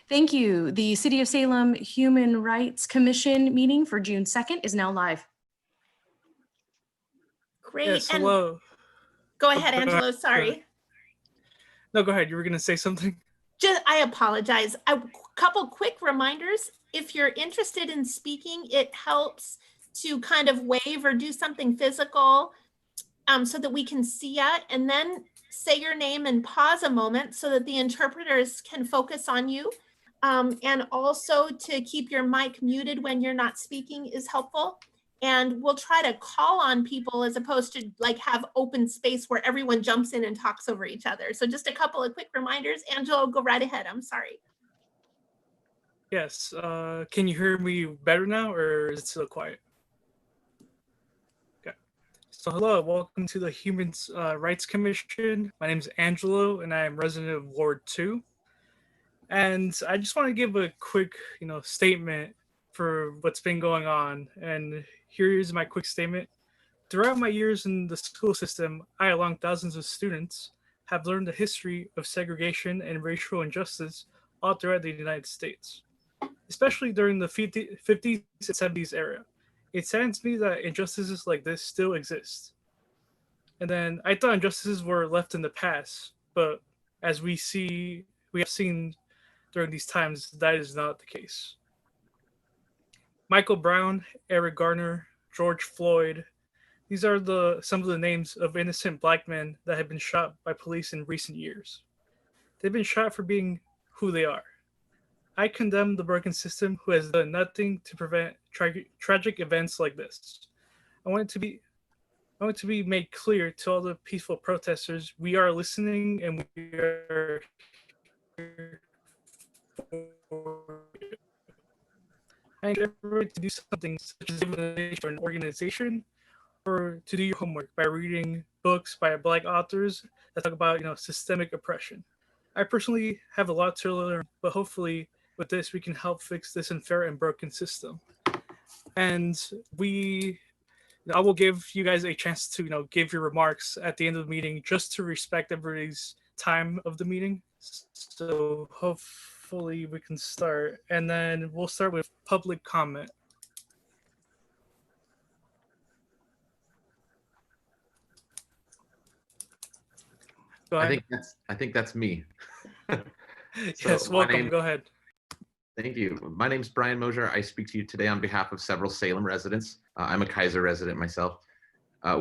Thank you. The City of Salem Human Rights Commission meeting for June 2nd is now live. Great. Yes, And hello. go ahead, Angelo. Sorry. No, go ahead. You were going to say something? I apologize. A couple quick reminders. If you're interested in speaking, it helps to kind of wave or do something physical so that we can see you, and then say your name and pause a moment so that the interpreters can focus on you. And also to keep your mic muted when you're not speaking is helpful. And we'll try to call on people as opposed to like have open space where everyone jumps in and talks over each other. So just a couple of quick reminders. Angelo, go right ahead. I'm sorry. Yes. Can you hear me better now, or is it still quiet? Okay. So hello, welcome to the Human Rights Commission. My name is Angelo, and I am resident of Ward 2. And I just want to give a quick, statement for what's been going on. And here is my quick statement. Throughout my years in the school system, I, along thousands of students, have learned the history of segregation and racial injustice all throughout the United States, especially during the 50s and 70s era. It saddens me that injustices like this still exist. And then I thought injustices were left in the past, but as we have seen during these times, that is not the case. Michael Brown, Eric Garner, George Floyd, these are some of the names of innocent black men that have been shot by police in recent years. They've been shot for being who they are. I condemn the broken system who has done nothing to prevent tragic events like this. I want it to be made clear to all the peaceful protesters, we are listening and we are here for you. I encourage everyone to do something such as give a donation to an organization or to do your homework by reading books by Black authors that talk about systemic oppression. I personally have a lot to learn, but hopefully with this we can help fix this unfair and broken system. And I will give you guys a chance to give your remarks at the end of the meeting, just to respect everybody's time of the meeting. So hopefully we can start, and then we'll start with public comment. Go ahead. I think that's me. Yes, welcome. Go ahead. Thank you. My name is Brian Mosier. I speak to you today on behalf of several Salem residents. I'm a Kaiser resident myself.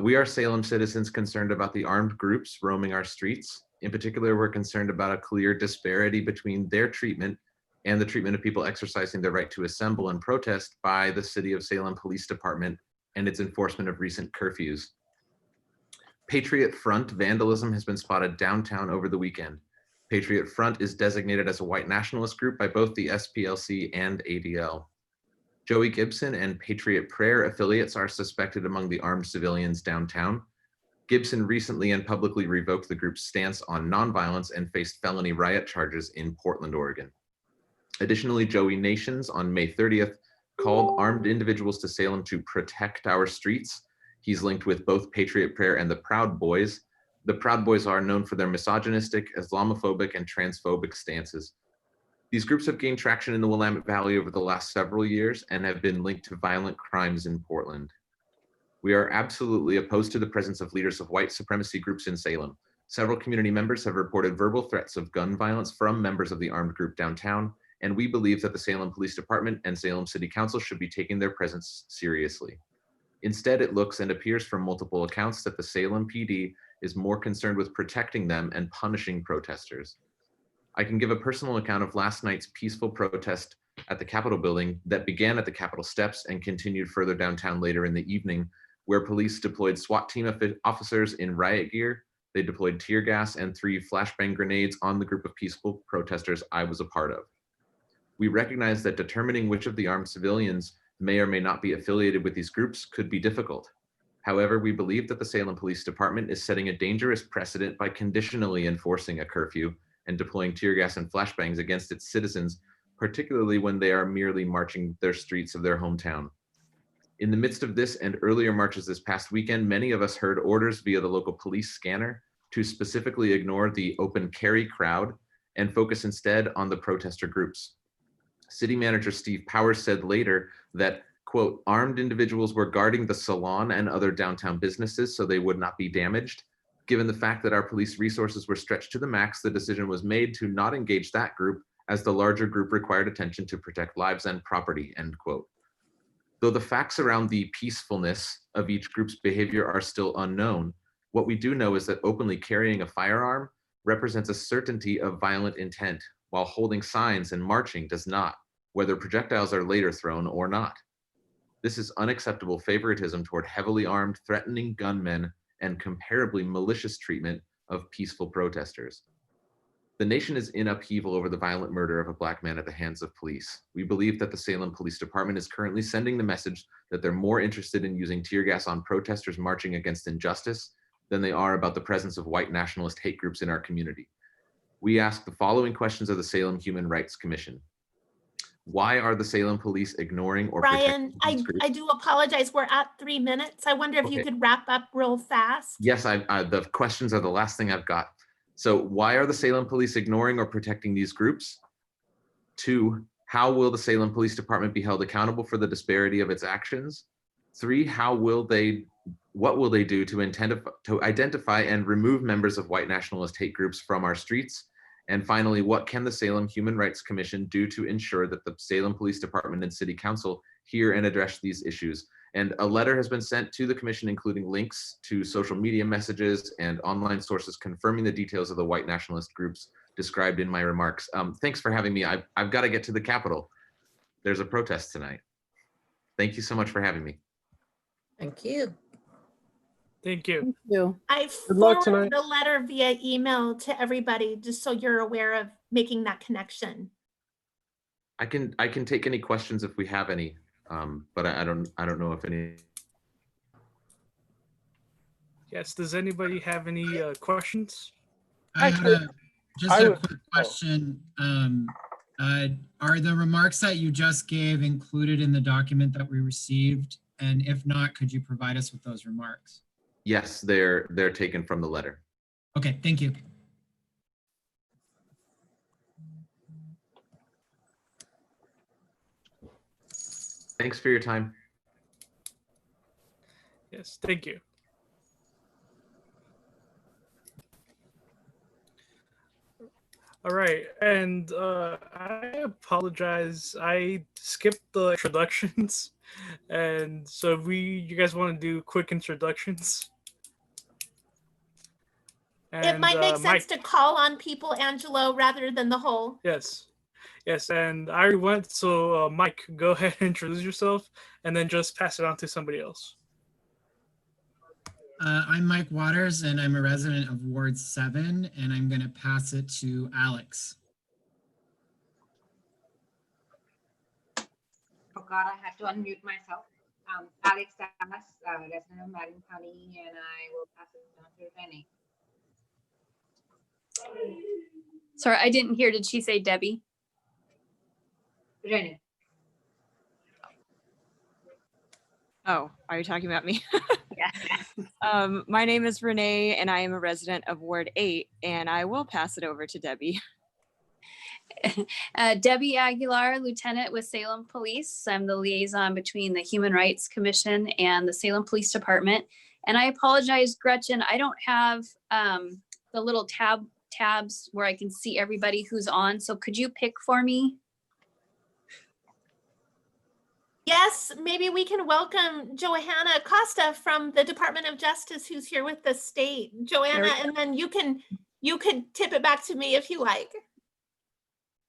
We are Salem citizens concerned about the armed groups roaming our streets. In particular, we're concerned about a clear disparity between their treatment and the treatment of people exercising their right to assemble and protest by the City of Salem Police Department and its enforcement of recent curfews. Patriot Front vandalism has been spotted downtown over the weekend. Patriot Front is designated as a white nationalist group by both the SPLC and ADL. Joey Gibson and Patriot Prayer affiliates are suspected among the armed civilians downtown. Gibson recently and publicly revoked the group's stance on nonviolence and faced felony riot charges in Portland, Oregon. Additionally, Joey Nations on May 30th called armed individuals to Salem to protect our streets. He's linked with both Patriot Prayer and the Proud Boys. The Proud Boys are known for their misogynistic, Islamophobic, and transphobic stances. These groups have gained traction in the Willamette Valley over the last several years and have been linked to violent crimes in Portland. We are absolutely opposed to the presence of leaders of white supremacy groups in Salem. Several community members have reported verbal threats of gun violence from members of the armed group downtown, and we believe that the Salem Police Department and Salem City Council should be taking their presence seriously. Instead, it looks and appears from multiple accounts that the Salem PD is more concerned with protecting them and punishing protesters. I can give a personal account of last night's peaceful protest at the Capitol building that began at the Capitol steps and continued further downtown later in the evening, where police deployed SWAT team officers in riot gear. They deployed tear gas and 3 flashbang grenades on the group of peaceful protesters I was a part of. We recognize that determining which of the armed civilians may or may not be affiliated with these groups could be difficult. However, we believe that the Salem Police Department is setting a dangerous precedent by conditionally enforcing a curfew and deploying tear gas and flashbangs against its citizens, particularly when they are merely marching their streets of their hometown. In the midst of this and earlier marches this past weekend, many of us heard orders via the local police scanner to specifically ignore the open carry crowd and focus instead on the protester groups. City Manager Steve Powers said later that, quote, armed individuals were guarding the salon and other downtown businesses so they would not be damaged. Given the fact that our police resources were stretched to the max, the decision was made to not engage that group as the larger group required attention to protect lives and property, end quote. Though the facts around the peacefulness of each group's behavior are still unknown, what we do know is that openly carrying a firearm represents a certainty of violent intent, while holding signs and marching does not, whether projectiles are later thrown or not. This is unacceptable favoritism toward heavily armed, threatening gunmen and comparably malicious treatment of peaceful protesters. The nation is in upheaval over the violent murder of a Black man at the hands of police. We believe that the Salem Police Department is currently sending the message that they're more interested in using tear gas on protesters marching against injustice than they are about the presence of white nationalist hate groups in our community. We ask the following questions of the Salem Human Rights Commission. Why are the Salem police ignoring or Brian, protecting these groups? I do apologize. We're at 3 minutes. I wonder if you Okay. could wrap up real fast. Yes, the questions are the last thing I've got. So why are the Salem police ignoring or protecting these groups? 2, how will the Salem Police Department be held accountable for the disparity of its actions? 3, what will they do to identify and remove members of white nationalist hate groups from our streets? And finally, what can the Salem Human Rights Commission do to ensure that the Salem Police Department and City Council hear and address these issues? And a letter has been sent to the commission, including links to social media messages and online sources confirming the details of the white nationalist groups described in my remarks. Thanks for having me. I've got to get to the Capitol. There's a protest tonight. Thank you so much for having me. Thank you. Thank you. Thank you. I Good luck forwarded tonight. the letter via email to everybody, just so you're aware of making that connection. I can take any questions if we have any, but I don't know if any. Yes, does anybody have any questions? I had Actually, just I a would- quick question. Are the remarks that you just gave included in the document that we received? And if not, could you provide us with those remarks? Yes, they're taken from the letter. Okay, thank you. Thanks for your time. Yes, thank you. All right, and I apologize. I skipped the introductions, and so if you guys want to do quick introductions. It might make sense Mike, to call on people, Angelo, rather than the whole. yes, and I already went. So Mike, go ahead and introduce yourself, and then just pass it on to somebody else. I'm Mike Waters, and I'm a resident of Ward 7, and I'm going to pass it to Alex. Oh God, I had to unmute myself. Alex Damas, resident of Marion County, and I will pass it on to Renee. Sorry, I didn't hear. Did she say Debbie? Renee. Oh, are you talking about me? Yeah. My name is Renee, and I am a resident of Ward 8, and I will pass it over to Debbie. Debbie Aguilar, Lieutenant with Salem Police. I'm the liaison between the Human Rights Commission and the Salem Police Department. And I apologize, Gretchen, I don't have the little tabs where I can see everybody who's on. So could you pick for me? Yes, maybe we can welcome Johanna Costa from the Department of Justice, who's here with the state. Joanna, and then you can tip it back to me if you like.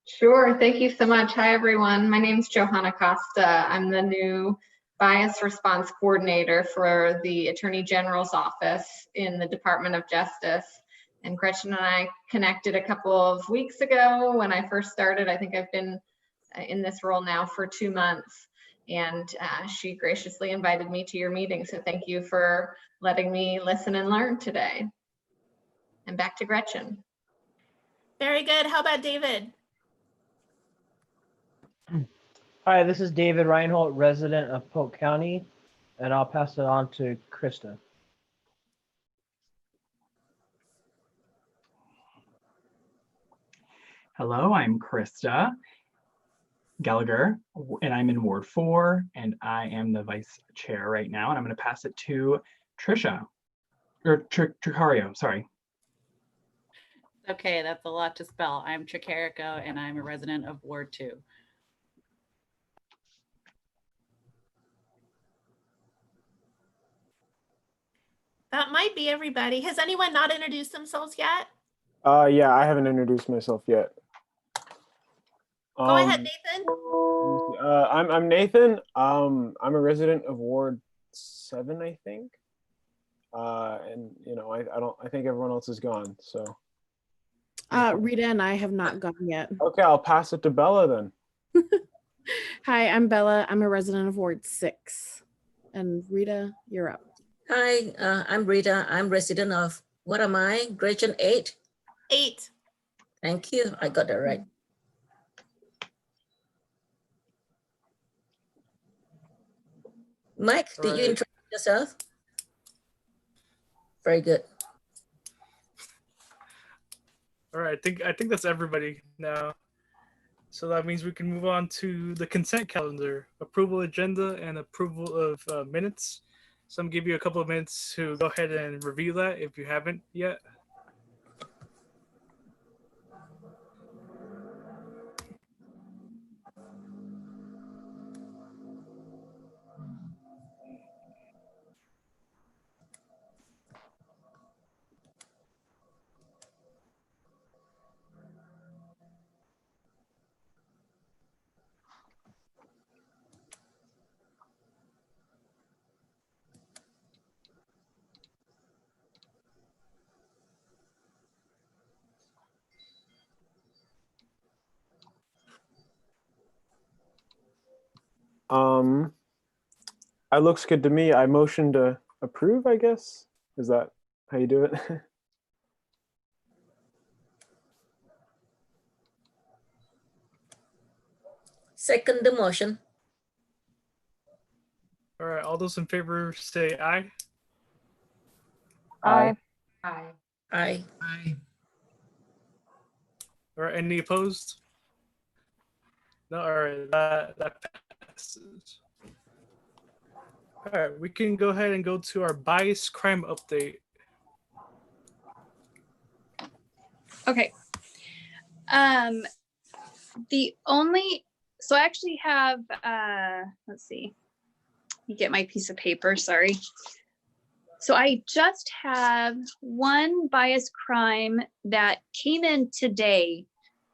Sure. Thank you so much. Hi, everyone. My name is Johanna Costa. I'm the new Bias Response Coordinator for the Attorney General's Office in the Department of Justice. And Gretchen and I connected a couple of weeks ago when I first started. I think I've been in this role now for 2 months. And she graciously invited me to your meeting. So thank you for letting me listen and learn today. And back to Gretchen. Very good. How about David? Hi, this is David Reinhold, resident of Polk County, and I'll pass it on to Krista. Hello, I'm Krista Gallagher, and I'm in Ward 4, and I am the vice chair right now, and I'm going to pass it to Trisha, or Tricario, sorry. Okay, that's a lot to spell. I'm Tricarico, and I'm a resident of Ward 2. That might be everybody. Has anyone not introduced themselves yet? Yeah, I haven't introduced myself yet. Go ahead, Nathan. I'm Nathan. I'm a resident of Ward 7, I think. And you know, I think everyone else is gone. So. Rita and I have not gone yet. Okay, I'll pass it to Bella then. Hi, I'm Bella. I'm a resident of Ward 6. And Rita, you're up. Hi, I'm Rita. I'm resident of, what am I? Gretchen 8? 8. Thank you. I got that right. Mike, did you introduce yourself? Very good. All right, I think that's everybody now. So that means we can move on to the consent calendar, approval agenda, and approval of minutes. So I'm gonna give you a couple of minutes to go ahead and review that if you haven't yet. It looks good to me. I motion to approve, I guess. Is that how you do it? Second the motion. All right, all those in favor say aye. Aye. Aye. Aye. Aye. Or any opposed? No, all right, that passes. All right, we can go ahead and go to our bias crime update. Okay. So I actually have, let's see, let me get my piece of paper, sorry. So I just have one bias crime that came in today.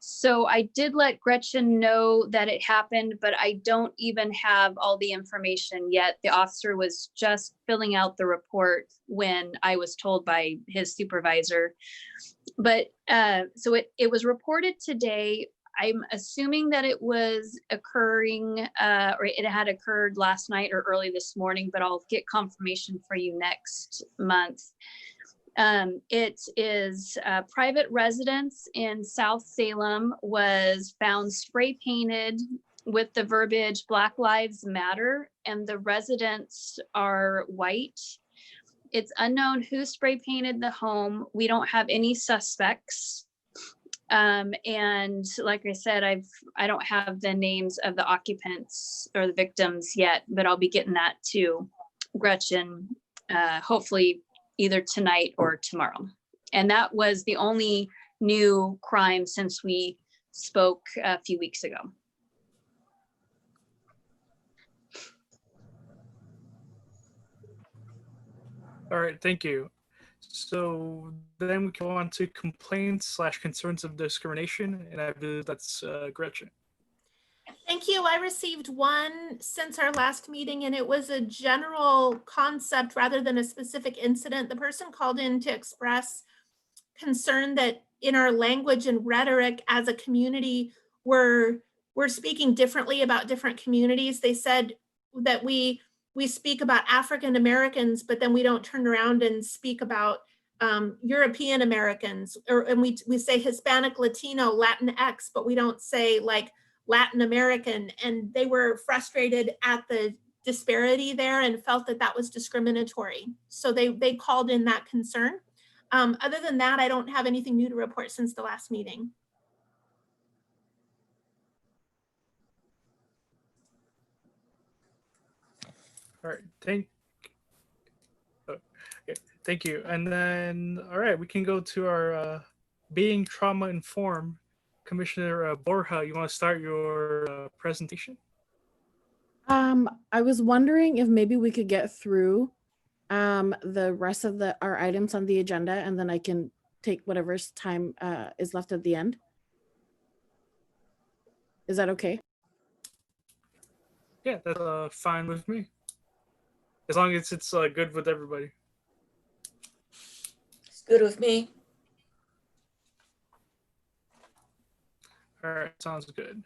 So I did let Gretchen know that it happened, but I don't even have all the information yet. The officer was just filling out the report when I was told by his supervisor. But so it was reported today. I'm assuming that it was occurring or it had occurred last night or early this morning, but I'll get confirmation for you next month. It is a private residence in South Salem was found spray painted with the verbiage Black Lives Matter, and the residents are white. It's unknown who spray painted the home. We don't have any suspects. And like I said, I don't have the names of the occupants or the victims yet, but I'll be getting that to Gretchen, hopefully either tonight or tomorrow. And that was the only new crime since we spoke a few weeks ago. All right, thank you. So then we go on to complaints / concerns of discrimination, and I believe that's Gretchen. Thank you. I received one since our last meeting, and it was a general concept rather than a specific incident. The person called in to express concern that in our language and rhetoric as a community, we're speaking differently about different communities. They said that we speak about African Americans, but then we don't turn around and speak about European Americans, and we say Hispanic, Latino, Latinx, but we don't say like Latin American. And they were frustrated at the disparity there and felt that that was discriminatory. So they called in that concern. Other than that, I don't have anything new to report since the last meeting. All right, thank you. And then, all right, we can go to our being trauma informed. Commissioner Borja, you want to start your presentation? I was wondering if maybe we could get through the rest of our items on the agenda, and then I can take whatever's time is left at the end. Is that okay? Yeah, that's fine with me. As long as it's good with everybody. It's good with me. All right, sounds good.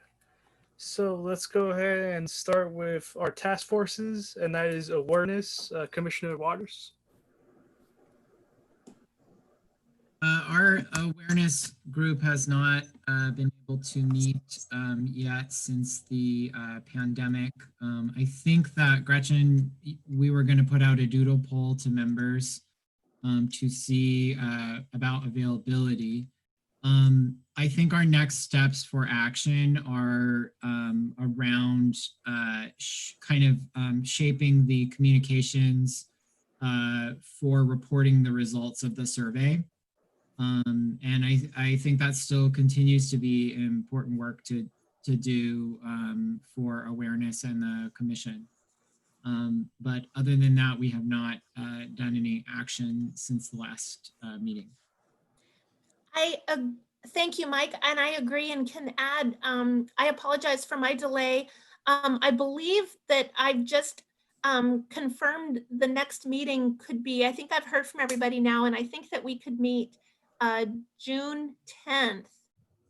So let's go ahead and start with our task forces, and that is awareness. Commissioner Waters. Our awareness group has not been able to meet yet since the pandemic. I think that, Gretchen, we were going to put out a doodle poll to members to see about availability. I think our next steps for action are around shaping the communications for reporting the results of the survey. And I think that still continues to be important work to do for awareness and the commission. But other than that, we have not done any action since the last meeting. Thank you, Mike, and I agree and can add, I apologize for my delay. I believe that I've just confirmed the next meeting could be, I think I've heard from everybody now, and I think that we could meet June 10th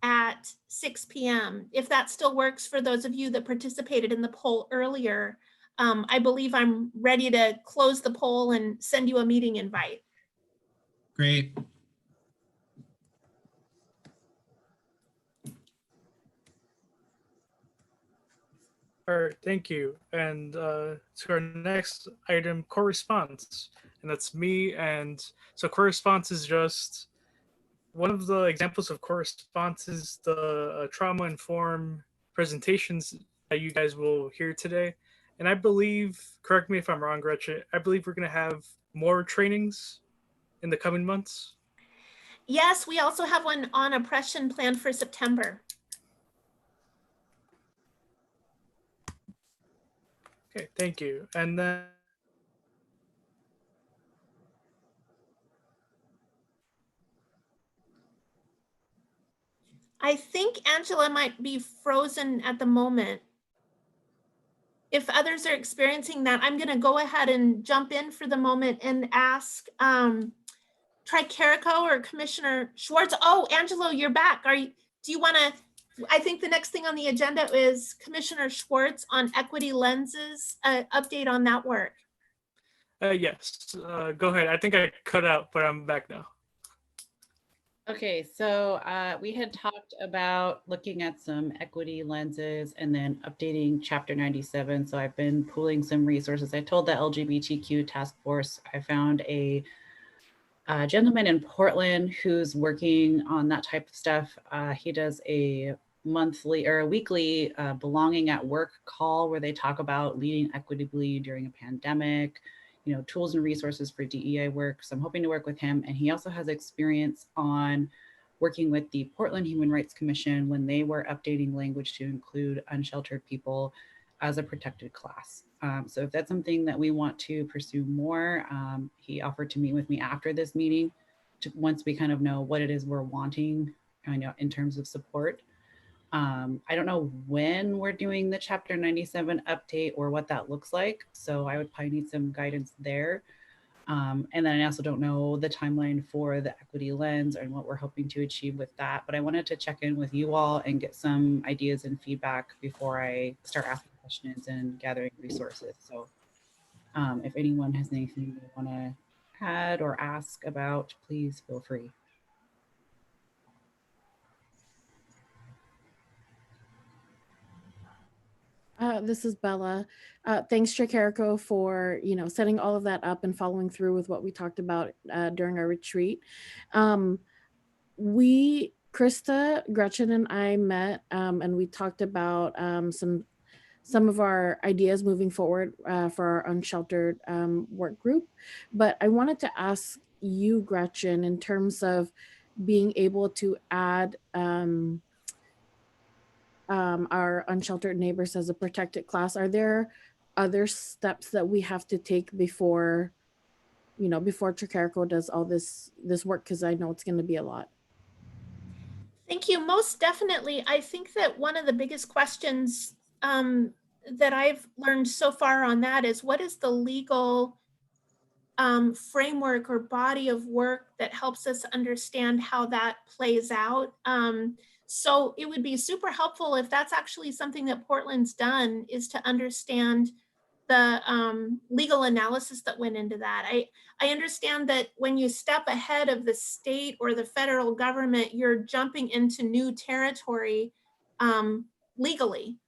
at 6 p.m. If that still works for those of you that participated in the poll earlier, I believe I'm ready to close the poll and send you a meeting invite. Great. All right, thank you. And to our next item, correspondence, and that's me. And so correspondence is just one of the examples of correspondence is the trauma-informed presentations that you guys will hear today. And I believe, correct me if I'm wrong, Gretchen, I believe we're going to have more trainings in the coming months. Yes, we also have one on oppression planned for September. Okay, thank you. And then I think Angela might be frozen at the moment. If others are experiencing that, I'm going to go ahead and jump in for the moment and ask Tricarico or Commissioner Schwartz. Oh, Angelo, you're back. Do you want to? I think the next thing on the agenda is Commissioner Schwartz on equity lenses, update on that work. yes, go ahead. I think I cut out, but I'm back now. Okay, so we had talked about looking at some equity lenses and then updating Chapter 97. So I've been pooling some resources. I told the LGBTQ task force I found a gentleman in Portland who's working on that type of stuff. He does a monthly or a weekly belonging at work call where they talk about leading equitably during a pandemic, tools and resources for DEI work. So I'm hoping to work with him. And he also has experience on working with the Portland Human Rights Commission when they were updating language to include unsheltered people as a protected class. So if that's something that we want to pursue more, he offered to meet with me after this meeting once we kind of know what it is we're wanting in terms of support. I don't know when we're doing the Chapter 97 update or what that looks like. So I would probably need some guidance there. And then I also don't know the timeline for the equity lens and what we're hoping to achieve with that. But I wanted to check in with you all and get some ideas and feedback before I start asking questions and gathering resources. So if anyone has anything they want to add or ask about, please feel free. This is Bella. Thanks, Tricarico, for setting all of that up and following through with what we talked about during our retreat. Krista, Gretchen, and I met and we talked about some some of our ideas moving forward for our unsheltered work group. But I wanted to ask you, Gretchen, in terms of being able to add our unsheltered neighbors as a protected class, are there other steps that we have to take before, before Tricarico does all this work? Because I know it's going to be a lot. Thank you. Most definitely. I think that one of the biggest questions that I've learned so far on that is, what is the legal framework or body of work that helps us understand how that plays out? So it would be super helpful if that's actually something that Portland's done, is to understand the legal analysis that went into that. I understand that when you step ahead of the state or the federal government, you're jumping into new territory legally.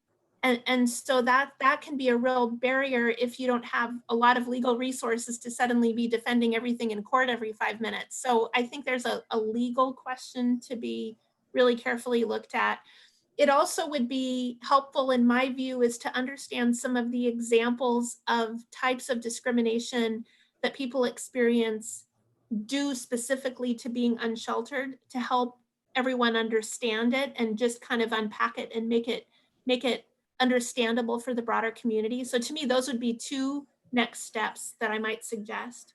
And so that can be a real barrier if you don't have a lot of legal resources to suddenly be defending everything in court every 5 minutes. So I think there's a legal question to be really carefully looked at. It also would be helpful, in my view, is to understand some of the examples of types of discrimination that people experience due specifically to being unsheltered, to help everyone understand it and just kind of unpack it and make it understandable for the broader community. So to me, those would be two next steps that I might suggest.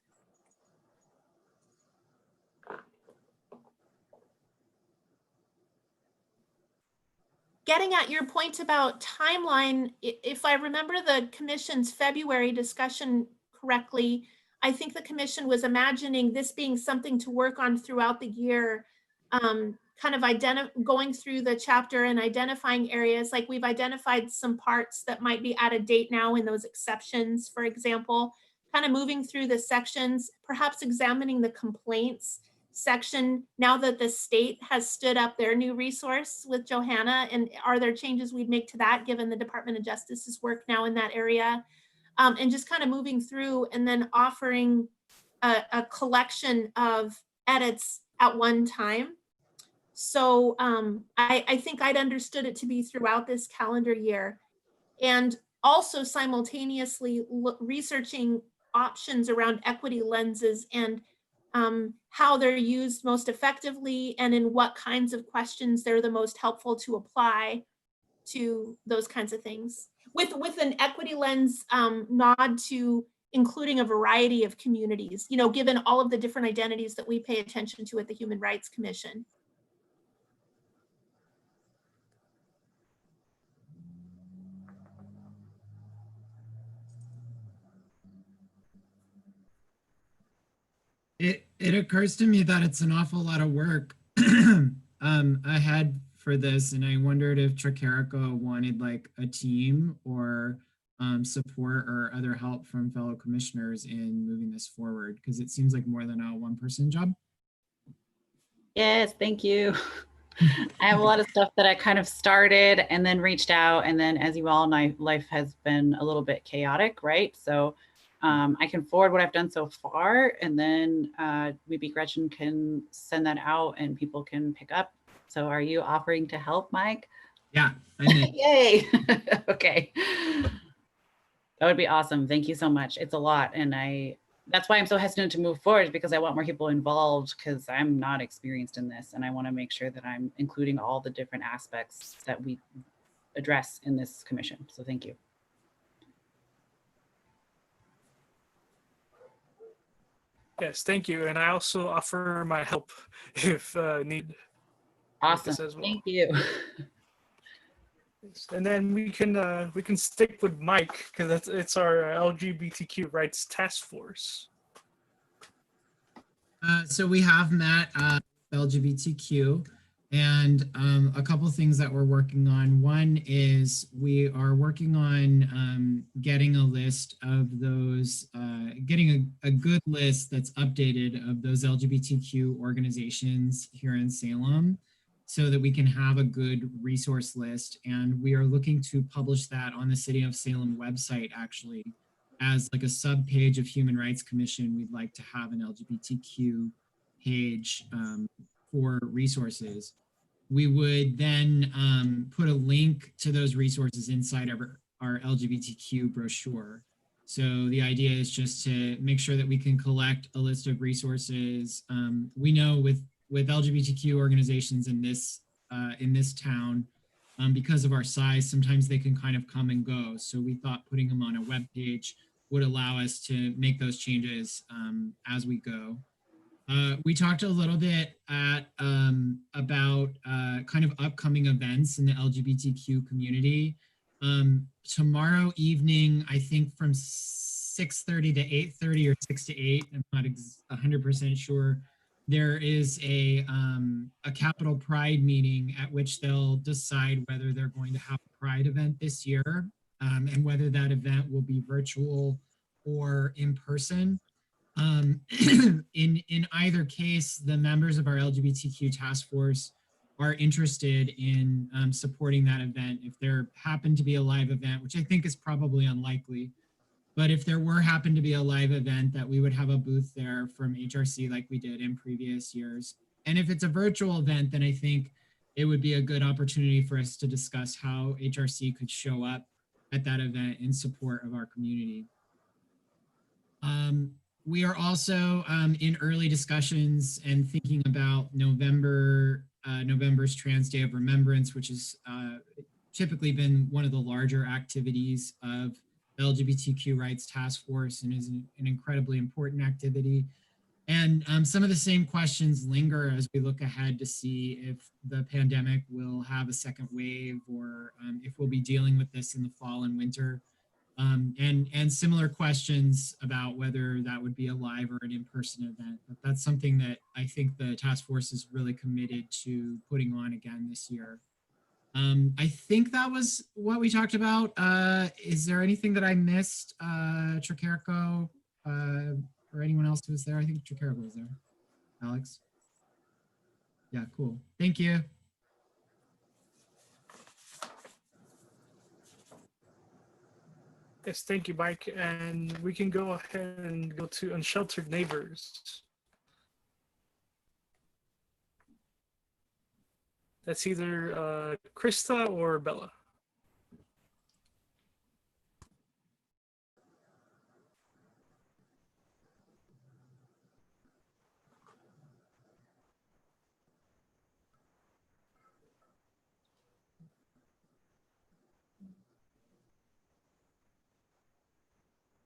Getting at your point about timeline, if I remember the commission's February discussion correctly, I think the commission was imagining this being something to work on throughout the year, kind of going through the chapter and identifying areas. Like, we've identified some parts that might be out of date now in those exceptions, for example, kind of moving through the sections, perhaps examining the complaints section now that the state has stood up their new resource with Johanna, and are there changes we'd make to that given the Department of Justice's work now in that area, and just kind of moving through and then offering a collection of edits at one time. So I think I'd understood it to be throughout this calendar year, and also simultaneously researching options around equity lenses and how they're used most effectively, and in what kinds of questions they're the most helpful to apply to those kinds of things. With an equity lens nod to including a variety of communities, given all of the different identities that we pay attention to at the Human Rights Commission. It occurs to me that it's an awful lot of work ahead for this, and I wondered if Tricarico wanted like a team or support or other help from fellow commissioners in moving this forward, because it seems like more than a one-person job. Yes, thank you. I have a lot of stuff that I kind of started and then reached out, and then, as you all know, life has been a little bit chaotic, right? So I can forward what I've done so far, and then maybe Gretchen can send that out and people can pick up. So are you offering to help, Mike? Yeah. Yay. Okay. That would be awesome. Thank you so much. It's a lot. And that's why I'm so hesitant to move forward, because I want more people involved, because I'm not experienced in this. And I want to make sure that I'm including all the different aspects that we address in this commission. So thank you. Yes, thank you. And I also offer my help if need. Awesome. As well. Thank you. And then we can stick with Mike, because it's our LGBTQ rights task force. So we have met LGBTQ, and a couple of things that we're working on. One is we are working on getting a list of those, getting a good list that's updated of those LGBTQ organizations here in Salem, so that we can have a good resource list. And we are looking to publish that on the City of Salem website, actually, as like a sub-page of Human Rights Commission. We'd like to have an LGBTQ page for resources. We would then put a link to those resources inside our LGBTQ brochure. So the idea is just to make sure that we can collect a list of resources. We know with LGBTQ organizations in this town, because of our size, sometimes they can kind of come and go. So we thought putting them on a web page would allow us to make those changes as we go. We talked a little bit about kind of upcoming events in the LGBTQ community. Tomorrow evening, I think from 6:30 to 8:30 or 6 to 8, I'm not 100% sure, there is a Capitol Pride meeting at which they'll decide whether they're going to have a Pride event this year and whether that event will be virtual or in person. In either case, the members of our LGBTQ task force are interested in supporting that event. If there happened to be a live event, which I think is probably unlikely, but if there happened to be a live event, that we would have a booth there from HRC like we did in previous years. And if it's a virtual event, then I think it would be a good opportunity for us to discuss how HRC could show up at that event in support of our community. We are also in early discussions and thinking about November's Trans Day of Remembrance, which has typically been one of the larger activities of the LGBTQ Rights Task Force and is an incredibly important activity. And some of the same questions linger as we look ahead to see if the pandemic will have a second wave or if we'll be dealing with this in the fall and winter. And similar questions about whether that would be a live or an in-person event. But that's something that I think the task force is really committed to putting on again this year. I think that was what we talked about. Is there anything that I missed? Tricarico or anyone else who was there? I think Tricarico was there. Alex? Yeah, cool. Thank you. Yes, thank you, Mike. And we can go ahead and go to Unsheltered Neighbors. That's either Krista or Bella.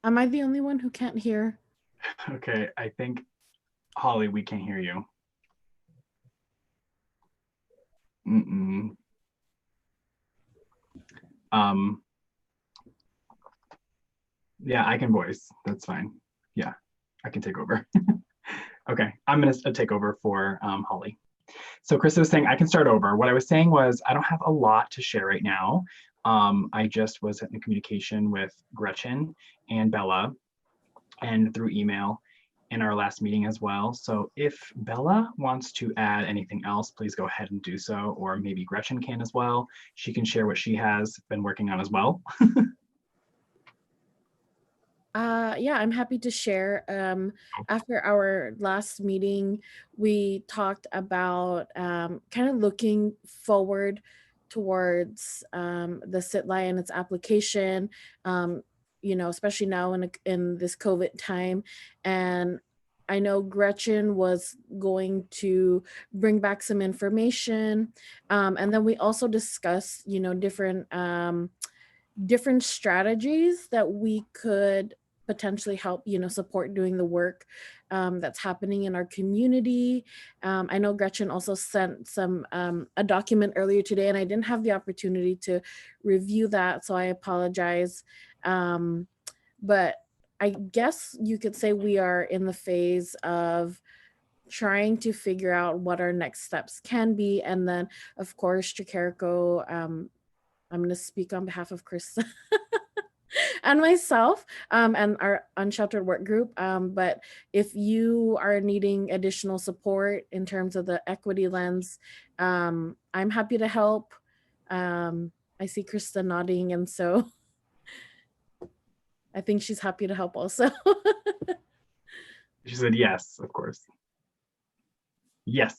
Am I the only one who can't hear? Okay, I think, Holly, we can't hear you. Yeah, I can voice. That's fine. Yeah, I can take over. Okay, I'm going to take over for Holly. So Krista was saying I can start over. What I was saying was I don't have a lot to share right now. I just was in communication with Gretchen and Bella and through email in our last meeting as well. So if Bella wants to add anything else, please go ahead and do so, or maybe Gretchen can as well. She can share what she has been working on as well. Yeah, I'm happy to share. After our last meeting, we talked about kind of looking forward towards the SITLI and its application, you know, especially now in this COVID time. And I know Gretchen was going to bring back some information. And then we also discussed, you know, different strategies that we could potentially help, you know, support doing the work that's happening in our community. I know Gretchen also sent a document earlier today, and I didn't have the opportunity to review that, so I apologize. But I guess you could say we are in the phase of trying to figure out what our next steps can be. And then, of course, Tricarico, I'm going to speak on behalf of Chris and myself and our Unsheltered Work Group. But if you are needing additional support in terms of the equity lens, I'm happy to help. I see Krista nodding, and so I think she's happy to help also. She said yes, of course. Yes.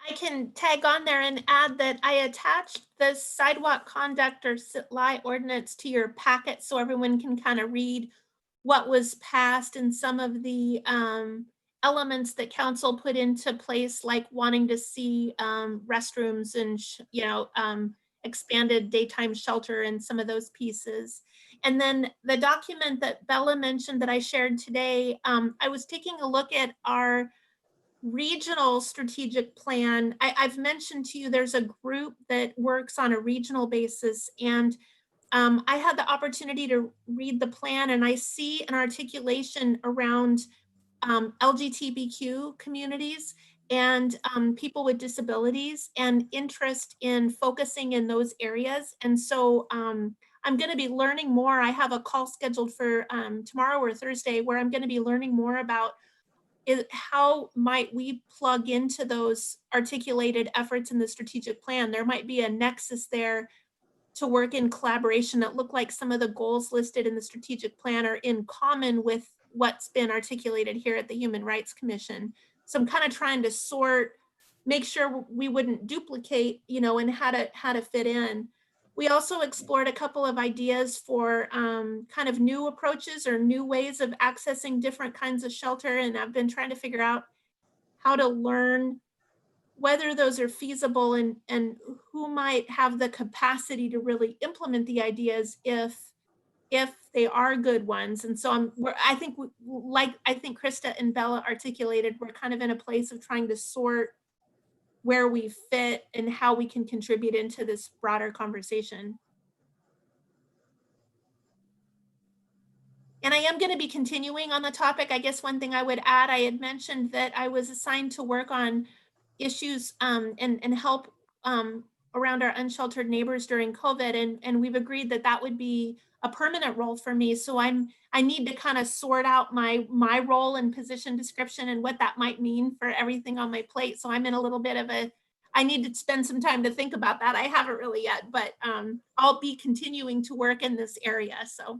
I can tag on there and add that I attached the sidewalk conduct or sit-lie ordinance to your packet so everyone can kind of read what was passed and some of the elements that council put into place, like wanting to see restrooms and expanded daytime shelter and some of those pieces. And then the document that Bella mentioned that I shared today, I was taking a look at our regional strategic plan. I've mentioned to you there's a group that works on a regional basis, and I had the opportunity to read the plan, and I see an articulation around LGBTQ communities and people with disabilities and interest in focusing in those areas. And so I'm going to be learning more. I have a call scheduled for tomorrow or Thursday where I'm going to be learning more about how might we plug into those articulated efforts in the strategic plan. There might be a nexus there to work in collaboration that look like some of the goals listed in the strategic plan are in common with what's been articulated here at the Human Rights Commission. So I'm kind of trying to make sure we wouldn't duplicate, and how to fit in. We also explored a couple of ideas for kind of new approaches or new ways of accessing different kinds of shelter. And I've been trying to figure out how to learn whether those are feasible and who might have the capacity to really implement the ideas if they are good ones. And so I think Krista and Bella articulated, we're kind of in a place of trying to sort where we fit and how we can contribute into this broader conversation. And I am going to be continuing on the topic. I guess one thing I would add, I had mentioned that I was assigned to work on issues and help around our unsheltered neighbors during COVID. And we've agreed that that would be a permanent role for me. So I need to kind of sort out my role and position description and what that might mean for everything on my plate. So I'm in a little bit of I need to spend some time to think about that. I haven't really yet, but I'll be continuing to work in this area. So.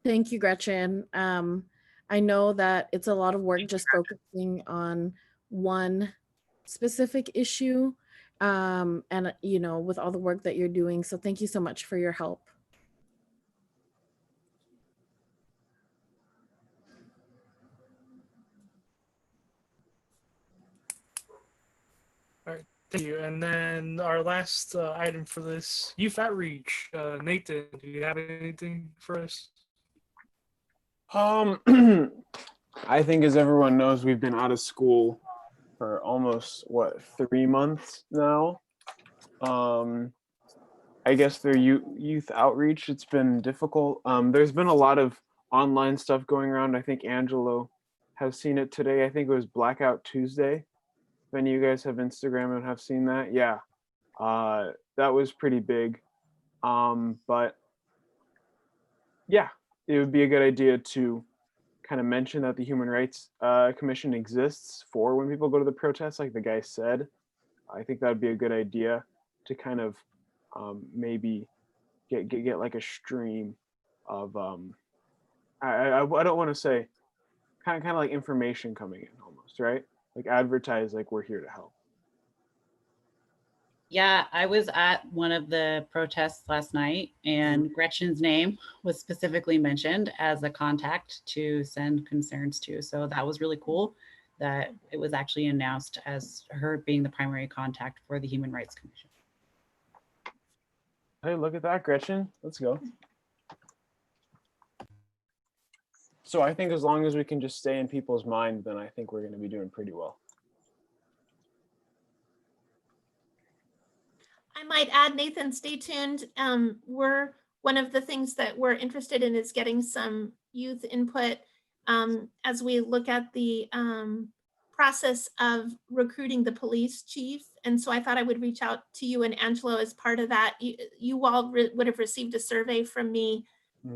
Thank you, Gretchen. I know that it's a lot of work just focusing on one specific issue and with all the work that you're doing. So thank you so much for your help. All right, thank you. And then our last item for this youth outreach, Nathan, do you have anything for us? I think, as everyone knows, we've been out of school for almost 3 months now. I guess their youth outreach, it's been difficult. There's been a lot of online stuff going around. I think Angelo has seen it today. I think it was Blackout Tuesday. If any of you guys have Instagram and have seen that, yeah, that was pretty big. But yeah, it would be a good idea to kind of mention that the Human Rights Commission exists for when people go to the protests, like the guy said. I think that would be a good idea to kind of maybe get like a stream of I don't want to say kind of like information coming in almost, right? Like advertise like we're here to help. Yeah, I was at one of the protests last night, and Gretchen's name was specifically mentioned as a contact to send concerns to. So that was really cool that it was actually announced as her being the primary contact for the Human Rights Commission. Hey, look at that, Gretchen. Let's go. So I think as long as we can just stay in people's mind, then I think we're going to be doing pretty well. I might add, Nathan, stay tuned. One of the things that we're interested in is getting some youth input as we look at the process of recruiting the police chief. And so I thought I would reach out to you and Angelo as part of that. You all would have received a survey from me.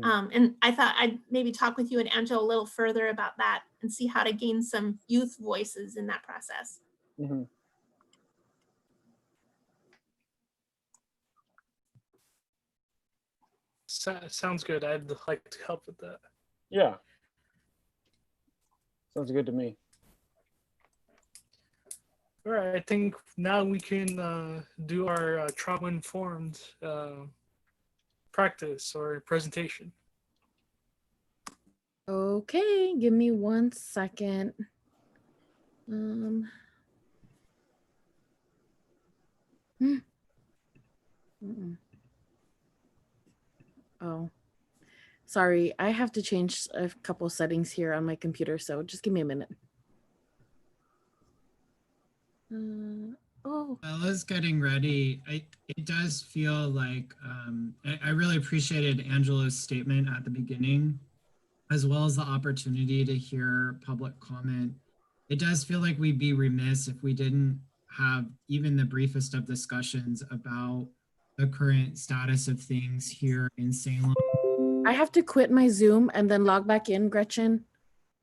And I thought I'd maybe talk with you and Angelo a little further about that and see how to gain some youth voices in that process. Mm-hmm. Sounds good. I'd like to help with that. Yeah. Sounds good to me. All right, I think now we can do our trauma-informed practice or presentation. Okay, give me 1 second. Hmm. Mm-mm. Oh, sorry. I have to change a couple settings here on my computer, so just give me a minute. Oh, Bella's getting ready. It does feel like I really appreciated Angela's statement at the beginning, as well as the opportunity to hear public comment. It does feel like we'd be remiss if we didn't have even the briefest of discussions about the current status of things here in Salem. I have to quit my Zoom and then log back in, Gretchen,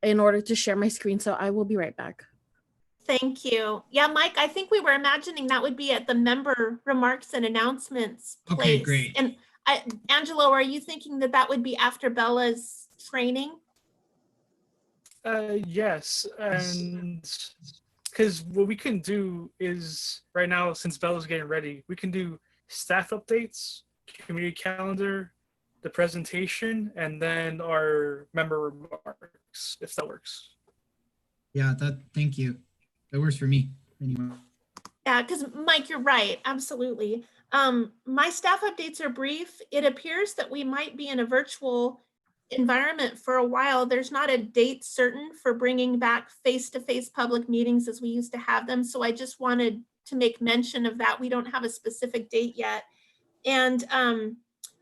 in order to share my screen. So I will be right back. Thank you. Yeah, Mike, I think we were imagining that would be at the member remarks and announcements place. Okay, great. And Angelo, are you thinking that that would be after Bella's training? Yes, and because what we can do is right now, since Bella's getting ready, we can do staff updates, community calendar, the presentation, and then our member remarks, if that works. Yeah, thank you. That works for me. Anyway. Yeah, because Mike, you're right. Absolutely. My staff updates are brief. It appears that we might be in a virtual environment for a while. There's not a date certain for bringing back face-to-face public meetings as we used to have them. So I just wanted to make mention of that. We don't have a specific date yet. And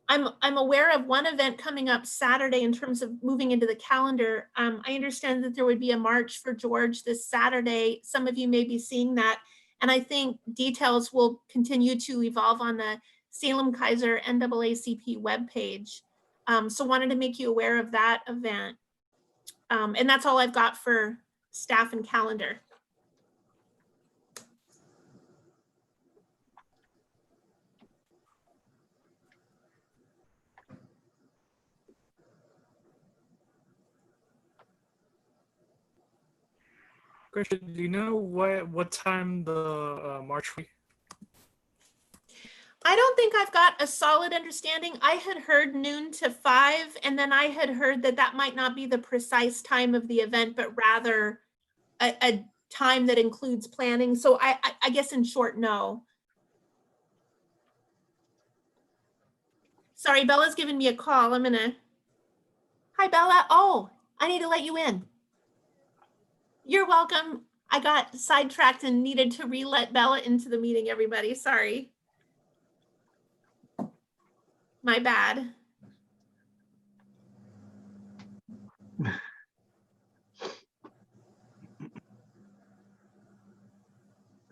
I'm aware of one event coming up Saturday in terms of moving into the calendar. I understand that there would be a march for George this Saturday. Some of you may be seeing that. And I think details will continue to evolve on the Salem Kaiser NAACP webpage. So wanted to make you aware of that event. And that's all I've got for staff and calendar. Gretchen, do you know what time the march will be? I don't think I've got a solid understanding. I had heard noon to 5, and then I had heard that that might not be the precise time of the event, but rather a time that includes planning. So I guess in short, no. Sorry, Bella's giving me a call. Hi, Bella. Oh, I need to let you in. You're welcome. I got sidetracked and needed to re-let Bella into the meeting, everybody. Sorry. My bad.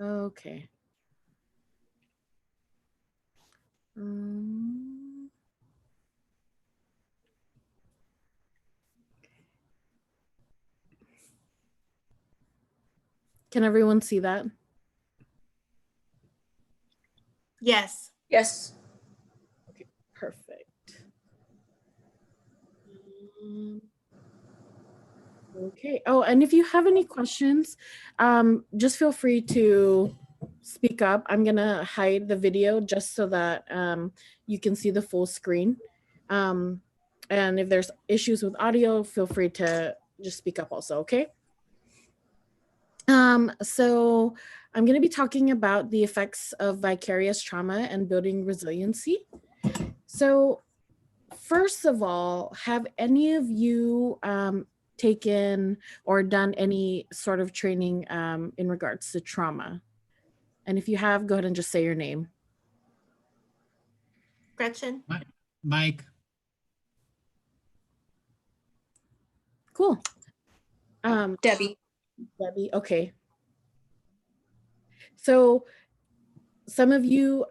Okay. Can everyone see that? Yes. Yes. Okay, perfect. Okay. Oh, and if you have any questions, just feel free to speak up. I'm gonna hide the video just so that you can see the full screen. And if there's issues with audio, feel free to just speak up also, okay? So I'm gonna be talking about the effects of vicarious trauma and building resiliency. So first of all, have any of you taken or done any sort of training in regards to trauma? And if you have, go ahead and just say your name. Gretchen. Mike. Cool. Debbie. Debbie, okay. So some of you,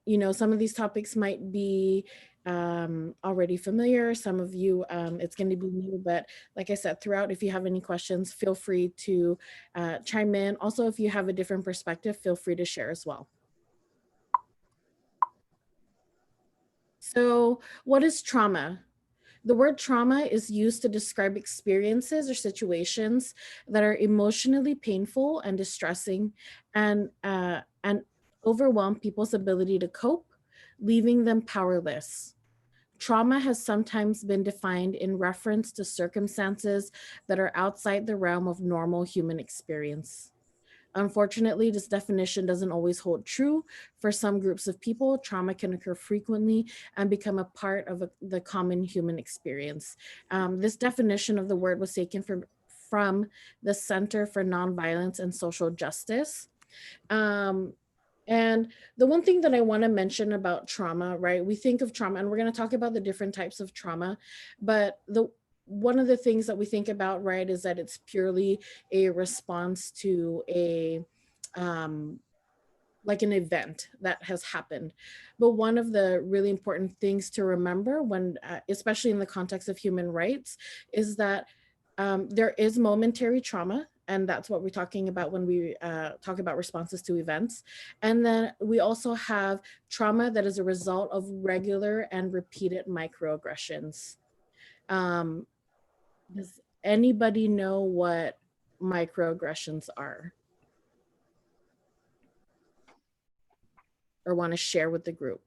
you know, some of these topics might be already familiar. Some of you, it's going to be new, but like I said, throughout, if you have any questions, feel free to chime in. Also, if you have a different perspective, feel free to share as well. So what is trauma? The word trauma is used to describe experiences or situations that are emotionally painful and distressing and overwhelm people's ability to cope, leaving them powerless. Trauma has sometimes been defined in reference to circumstances that are outside the realm of normal human experience. Unfortunately, this definition doesn't always hold true. For some groups of people, trauma can occur frequently and become a part of the common human experience. This definition of the word was taken from the Center for Nonviolence and Social Justice. And the one thing that I want to mention about trauma, right? We think of trauma, and we're going to talk about the different types of trauma, but one of the things that we think about, right, is that it's purely a response to like an event that has happened. But one of the really important things to remember when, especially in the context of human rights, is that there is momentary trauma, and that's what we're talking about when we talk about responses to events. And then we also have trauma that is a result of regular and repeated microaggressions. Does anybody know what microaggressions are? Or want to share with the group?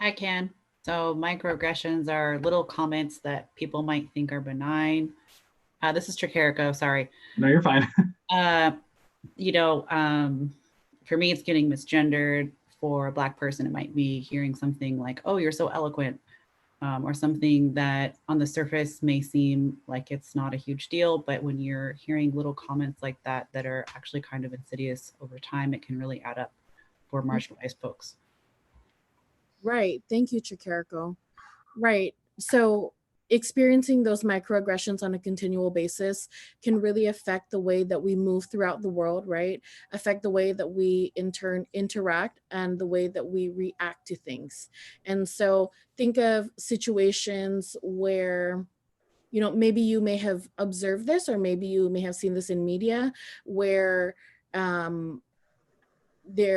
I can. So microaggressions are little comments that people might think are benign. This is Tricarico, sorry. No, you're fine. For me, it's getting misgendered. For a Black person, it might be hearing something like, oh, you're so eloquent, or something that on the surface may seem like it's not a huge deal, but when you're hearing little comments like that that are actually kind of insidious over time, it can really add up for marginalized folks. Right. Thank you, Tricarico. Right. So experiencing those microaggressions on a continual basis can really affect the way that we move throughout the world, right? Affect the way that we in turn interact and the way that we react to things. And so think of situations where, you know, maybe you may have observed this, or maybe you may have seen this in media, where there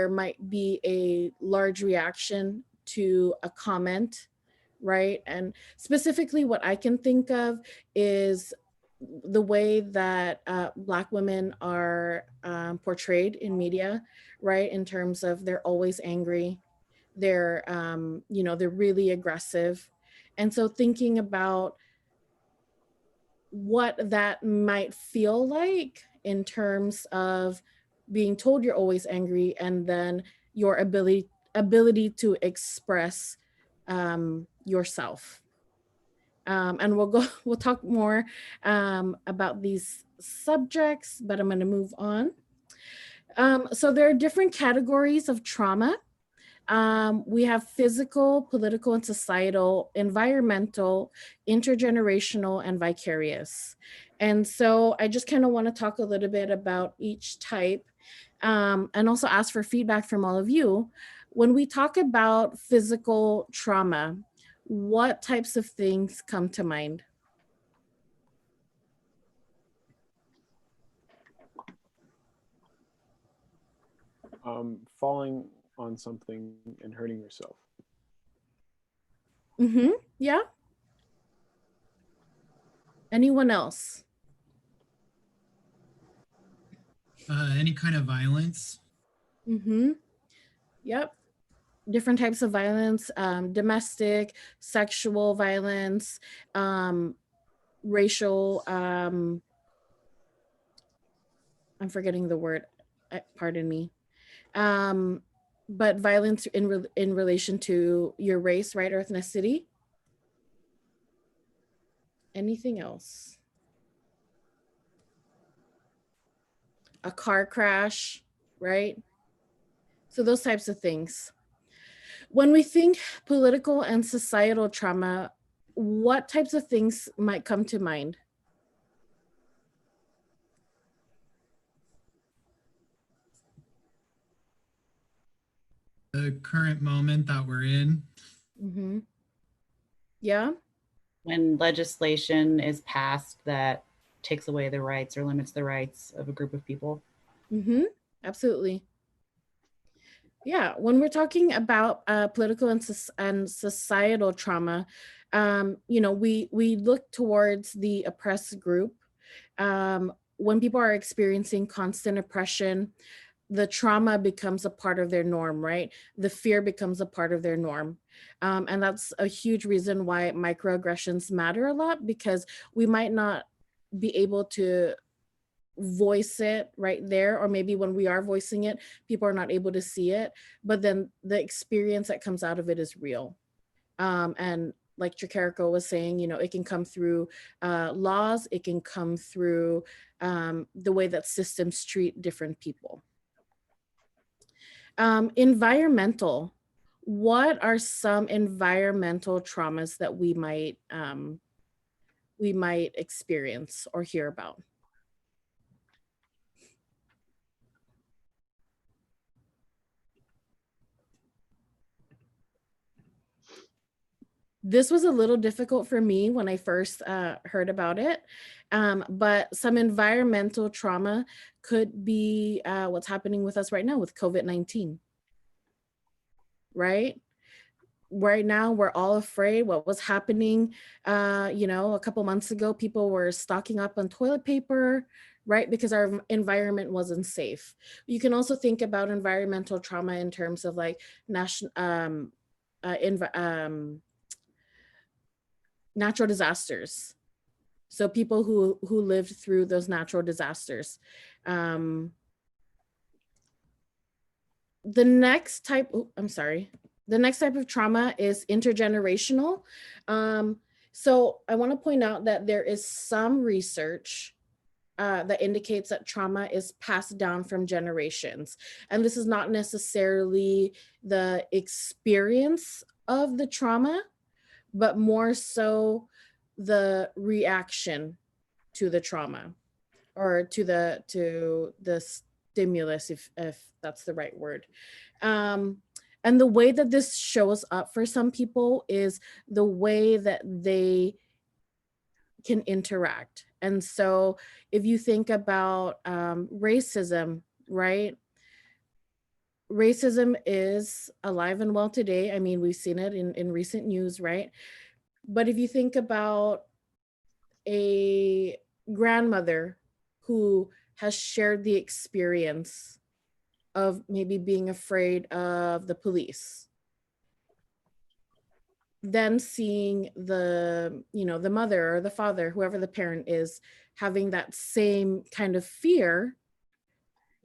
might be a large reaction to a comment, right? And specifically what I can think of is the way that Black women are portrayed in media, right? In terms of they're always angry, they're, they're really aggressive. And so thinking about what that might feel like in terms of being told you're always angry, and then your ability to express yourself. And we'll talk more about these subjects, but I'm going to move on. So there are different categories of trauma. We have physical, political, and societal, environmental, intergenerational, and vicarious. And so I just kind of want to talk a little bit about each type, and also ask for feedback from all of you. When we talk about physical trauma, what types of things come to mind? Falling on something and hurting yourself. Mm-hmm. Yeah. Anyone else? Any kind of violence. Mm-hmm. Yep. Different types of violence, domestic, sexual violence, racial, I'm forgetting the word, pardon me. But violence in relation to your race, right, or ethnicity. Anything else? A car crash, right? So those types of things. When we think political and societal trauma, what types of things might come to mind? The current moment that we're in. Mm-hmm. Yeah. When legislation is passed that takes away the rights or limits the rights of a group of people. Mm-hmm. Absolutely. Yeah, when we're talking about political and, societal trauma, we look towards the oppressed group. When people are experiencing constant oppression, the trauma becomes a part of their norm, right? The fear becomes a part of their norm. And that's a huge reason why microaggressions matter a lot, because we might not be able to voice it right there, or maybe when we are voicing it, people are not able to see it, but then the experience that comes out of it is real. And like Tricarico was saying, it can come through laws, it can come through the way that systems treat different people. Environmental. What are some environmental traumas that we might experience or hear about? This was a little difficult for me when I first heard about it, but some environmental trauma could be what's happening with us right now with COVID-19, right? Right now, we're all afraid what was happening. A couple months ago, people were stocking up on toilet paper, right? Because our environment wasn't safe. You can also think about environmental trauma in terms of like natural disasters. So people who lived through those natural disasters. The next type of trauma is intergenerational. So I want to point out that there is some research that indicates that trauma is passed down from generations. And this is not necessarily the experience of the trauma, but more so the reaction to the trauma, or to the stimulus, if that's the right word. And the way that this shows up for some people is the way that they can interact. And so if you think about racism, right? Racism is alive and well today. I mean, we've seen it in recent news, right? But if you think about a grandmother who has shared the experience of maybe being afraid of the police, then seeing the mother or the father, whoever the parent is, having that same kind of fear,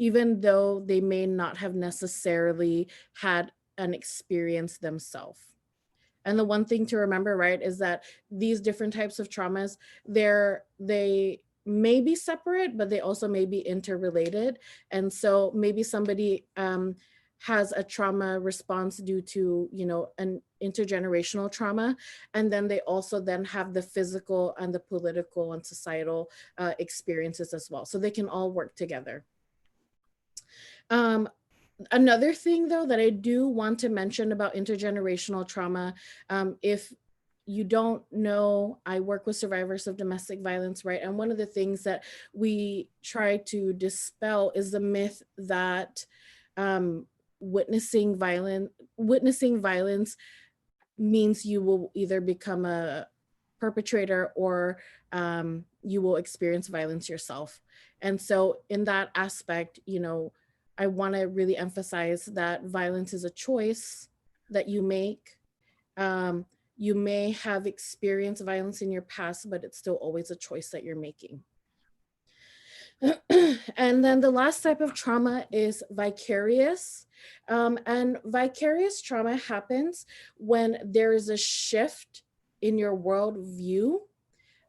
even though they may not have necessarily had an experience themselves. And the one thing to remember, right, is that these different types of traumas, they may be separate, but they also may be interrelated. And so maybe somebody has a trauma response due to, an intergenerational trauma. And then they also then have the physical and the political and societal experiences as well. So they can all work together. Another thing, though, that I do want to mention about intergenerational trauma, if you don't know, I work with survivors of domestic violence, right? And one of the things that we try to dispel is the myth that witnessing violence means you will either become a perpetrator or you will experience violence yourself. And so in that aspect, I want to really emphasize that violence is a choice that you make. You may have experienced violence in your past, but it's still always a choice that you're making. And then the last type of trauma is vicarious. And vicarious trauma happens when there is a shift in your worldview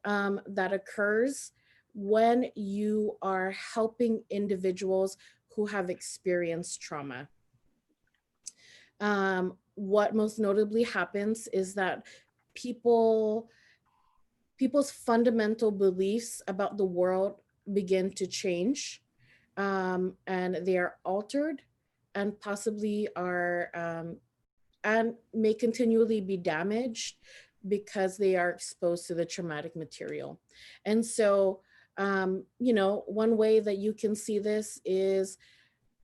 that occurs when you are helping individuals who have experienced trauma. What most notably happens is that people's fundamental beliefs about the world begin to change, and they are altered, and possibly are and may continually be damaged because they are exposed to the traumatic material. And so one way that you can see this is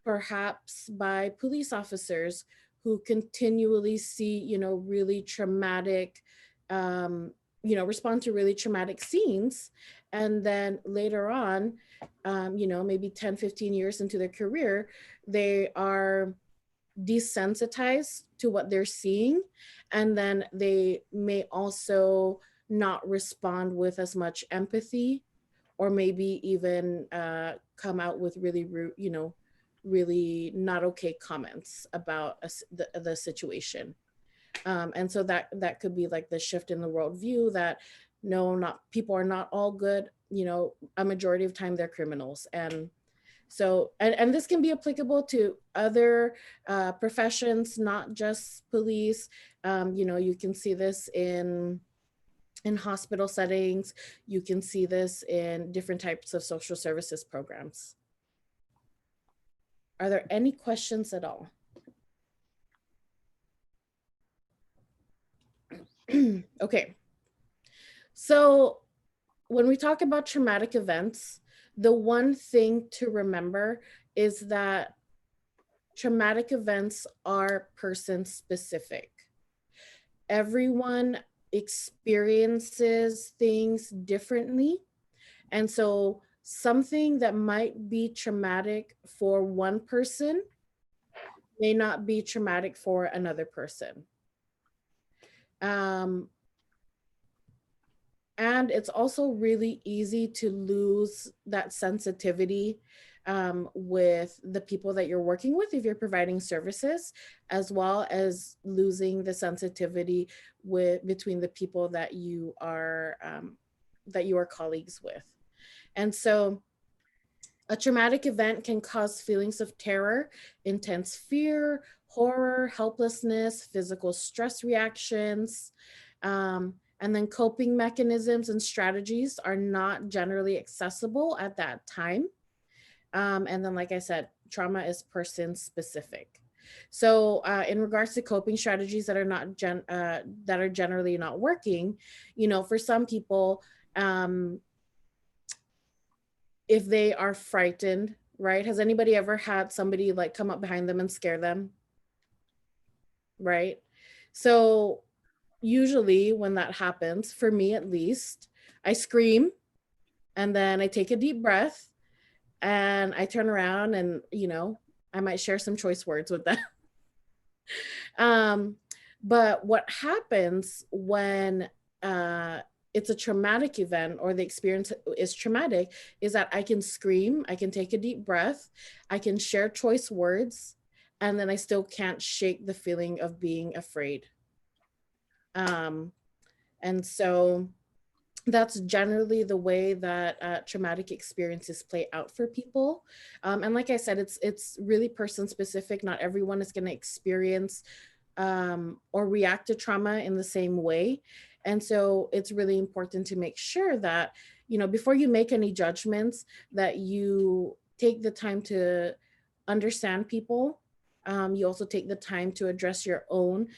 perhaps by police officers who continually see, really traumatic, respond to really traumatic scenes. And then later on, maybe 10, 15 years into their career, they are desensitized to what they're seeing. And then they may also not respond with as much empathy, or maybe even come out with really, really not okay comments about the situation. And so that could be like the shift in the worldview that no, not people are not all good. A majority of time they're criminals. And so, and this can be applicable to other professions, not just police. You can see this in hospital settings. You can see this in different types of social services programs. Are there any questions at all? Okay. So when we talk about traumatic events, the one thing to remember is that traumatic events are person specific. Everyone experiences things differently. And so something that might be traumatic for one person may not be traumatic for another person. And it's also really easy to lose that sensitivity with the people that you're working with if you're providing services, as well as losing the sensitivity between the people that you are colleagues with. And so a traumatic event can cause feelings of terror, intense fear, horror, helplessness, physical stress reactions, and then coping mechanisms and strategies are not generally accessible at that time. And then, like I said, trauma is person specific. So in regards to coping strategies that are not that are generally not working, for some people, if they are frightened, right? Has anybody ever had somebody like come up behind them and scare them? Right? So usually when that happens, for me at least, I scream and then I take a deep breath and I turn around and, I might share some choice words with them. But what happens when it's a traumatic event or the experience is traumatic is that I can scream, I can take a deep breath, I can share choice words, and then I still can't shake the feeling of being afraid. And so that's generally the way that traumatic experiences play out for people. And like I said, it's really person specific. Not everyone is going to experience or react to trauma in the same way. And so it's really important to make sure that, before you make any judgments, that you take the time to understand people. You also take the time to address your own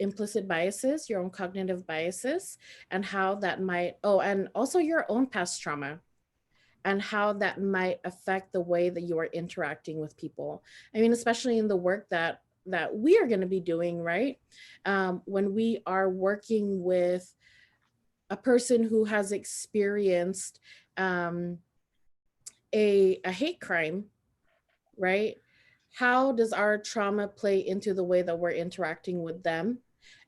implicit biases, your own cognitive biases, and how that might, and also your own past trauma and how that might affect the way that you are interacting with people. I mean, especially in the work that we are going to be doing, right? When we are working with a person who has experienced a hate crime, right? How does our trauma play into the way that we're interacting with them?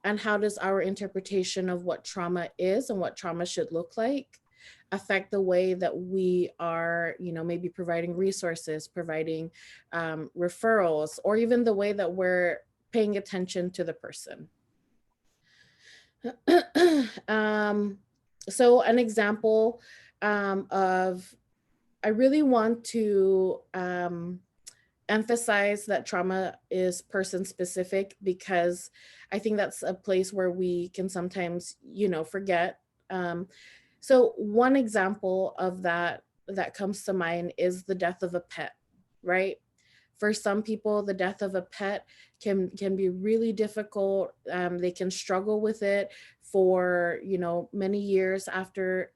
And how does our interpretation of what trauma is and what trauma should look like affect the way that we are, maybe providing resources, providing referrals, or even the way that we're paying attention to the person? So an example of, I really want to emphasize that trauma is person specific, because I think that's a place where we can sometimes, forget. So one example of that comes to mind is the death of a pet, right? For some people, the death of a pet can be really difficult. They can struggle with it for, many years after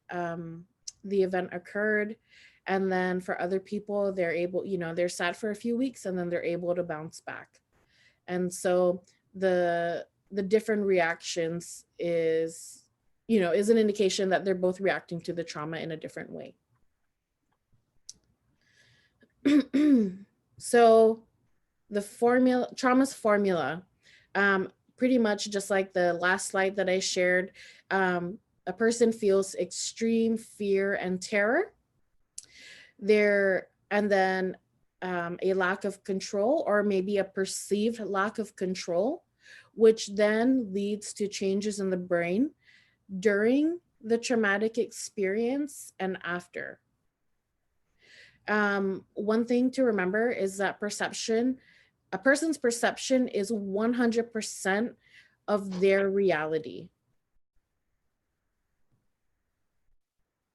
the event occurred. And then for other people, they're able, they're sad for a few weeks and then they're able to bounce back. And so the different reactions is an indication that they're both reacting to the trauma in a different way. So the trauma's formula, pretty much just like the last slide that I shared, a person feels extreme fear and terror. And then a lack of control, or maybe a perceived lack of control, which then leads to changes in the brain during the traumatic experience and after. One thing to remember is that a person's perception is 100% of their reality.